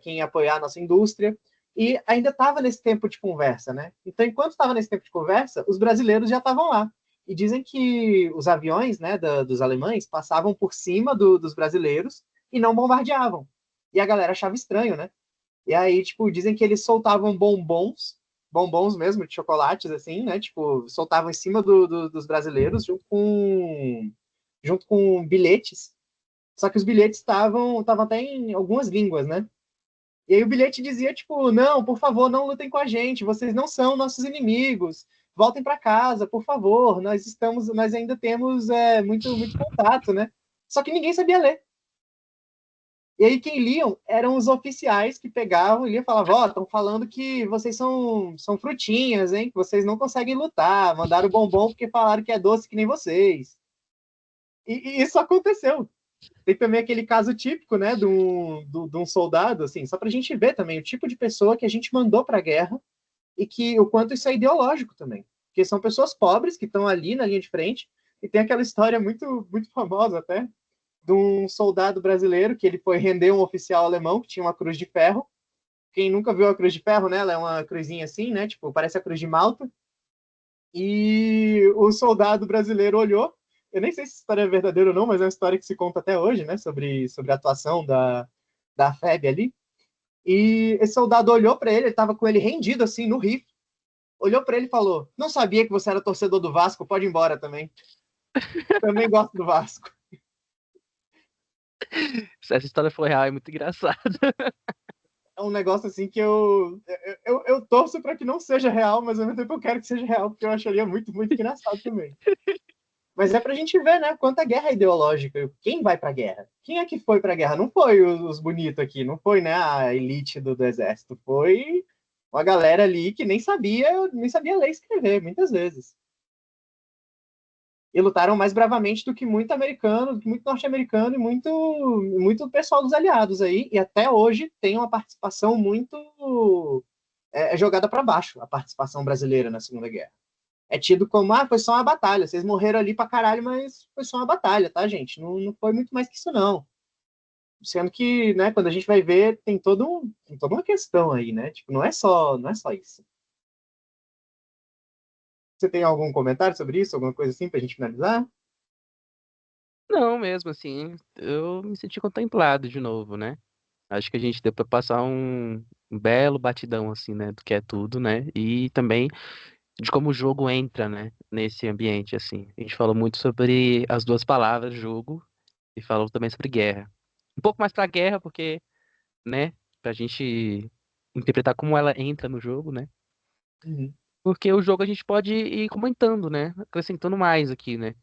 Speaker 1: quem ia apoiar a nossa indústria. E ainda estava nesse tempo de conversa, né? Então, enquanto estava nesse tempo de conversa, os brasileiros já estavam lá. E dizem que os aviões, né, dos alemães passavam por cima dos brasileiros e não bombardeavam. E a galera achava estranho, né? E aí, tipo, dizem que eles soltavam bombons mesmo, de chocolates, assim, né? Tipo, soltavam em cima dos brasileiros junto com bilhetes. Só que os bilhetes estavam até em algumas línguas, né? E aí o bilhete dizia, tipo, não, por favor, não lutem com a gente, vocês não são nossos inimigos, voltem para casa, por favor, nós ainda temos muito contato, né? Só que ninguém sabia ler. E aí quem liam eram os oficiais que pegavam e falavam, ó, estão falando que vocês são frutinhas, hein? Que vocês não conseguem lutar, mandaram bombom porque falaram que é doce que nem vocês. E isso aconteceu. Tem também aquele caso típico, né, de um soldado, assim, só para a gente ver também o tipo de pessoa que a gente mandou para a guerra e que o quanto isso é ideológico também. Porque são pessoas pobres que estão ali na linha de frente e tem aquela história muito famosa até de um soldado brasileiro que ele foi render um oficial alemão que tinha uma cruz de ferro. Quem nunca viu a cruz de ferro, né? Ela é uma cruzinha assim, né? Tipo, parece a cruz de Malta. E o soldado brasileiro olhou. Eu nem sei se essa história é verdadeira ou não, mas é uma história que se conta até hoje, né? Sobre a atuação da FEB ali. E esse soldado olhou para ele estava com ele rendido assim no rifle, olhou para ele e falou: Não sabia que você era torcedor do Vasco, pode ir embora também. Também gosto do Vasco.
Speaker 2: Se essa história for real, é muito engraçado.
Speaker 1: É um negócio assim que eu torço para que não seja real, mas ao mesmo tempo eu quero que seja real, porque eu acharia muito engraçado também. Mas é pra gente ver, né, quanta guerra é ideológica. Quem vai pra guerra? Quem é que foi pra guerra? Não foi os bonitos aqui, não foi, né, a elite do exército. Foi uma galera ali que nem sabia ler e escrever, muitas vezes. E lutaram mais bravamente do que muito americano, do que muito norte-americano e muito pessoal dos aliados aí. E até hoje tem uma participação muito jogada para baixo, a participação brasileira na Segunda Guerra. É tido como, foi só uma batalha, vocês morreram ali pra caralho, mas foi só uma batalha, tá, gente? Não foi muito mais que isso, não. Sendo que, né, quando a gente vai ver, tem toda uma questão aí, né? Tipo, não é só isso. Você tem algum comentário sobre isso? Alguma coisa assim pra gente finalizar?
Speaker 2: Não, mesmo assim, eu me senti contemplado de novo, né? Acho que a gente deu pra passar um belo batidão, assim, né? Do que é tudo, né? E também de como o jogo entra, né? Nesse ambiente, assim. A gente falou muito sobre as duas palavras, jogo, e falou também sobre guerra. Um pouco mais pra guerra, porque, né? Pra gente interpretar como ela entra no jogo, né?
Speaker 1: Uhum.
Speaker 2: Porque o jogo a gente pode ir comentando, né? Acrescentando mais aqui, né?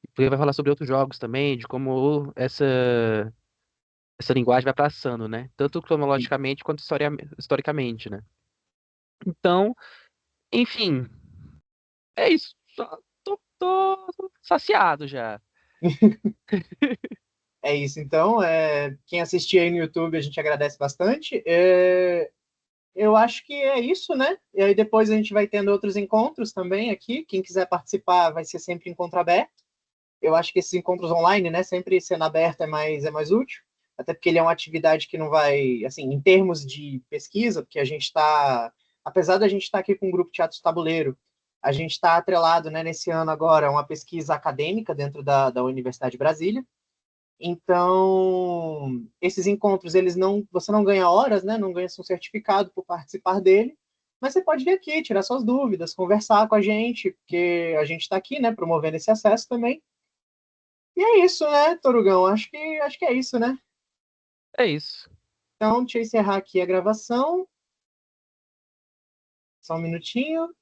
Speaker 2: Porque vai falar sobre outros jogos também, de como essa linguagem vai passando, né? Tanto cronologicamente quanto historicamente, né? Então, enfim, é isso. Só tô saciado já.
Speaker 1: É isso, então. Quem assistir aí no YouTube, a gente agradece bastante. eu acho que é isso, né? E aí depois a gente vai tendo outros encontros também aqui. Quem quiser participar vai ser sempre encontro aberto. Eu acho que esses encontros online, né, sempre sendo aberto é mais útil, até porque ele é uma atividade que não vai, assim, em termos de pesquisa, porque a gente está, apesar da gente estar aqui com o grupo Teatro de Tabuleiro, a gente está atrelado, né, nesse ano agora, a uma pesquisa acadêmica dentro da Universidade de Brasília. Então, esses encontros, eles não, você não ganha horas, né, não ganha um certificado por participar dele, mas você pode vir aqui, tirar suas dúvidas, conversar com a gente, porque a gente está aqui, né, promovendo esse acesso também. E é isso, né, Torugão? Acho que é isso, né?
Speaker 2: É isso.
Speaker 1: Então, deixa eu encerrar aqui a gravação. Só um minutinho.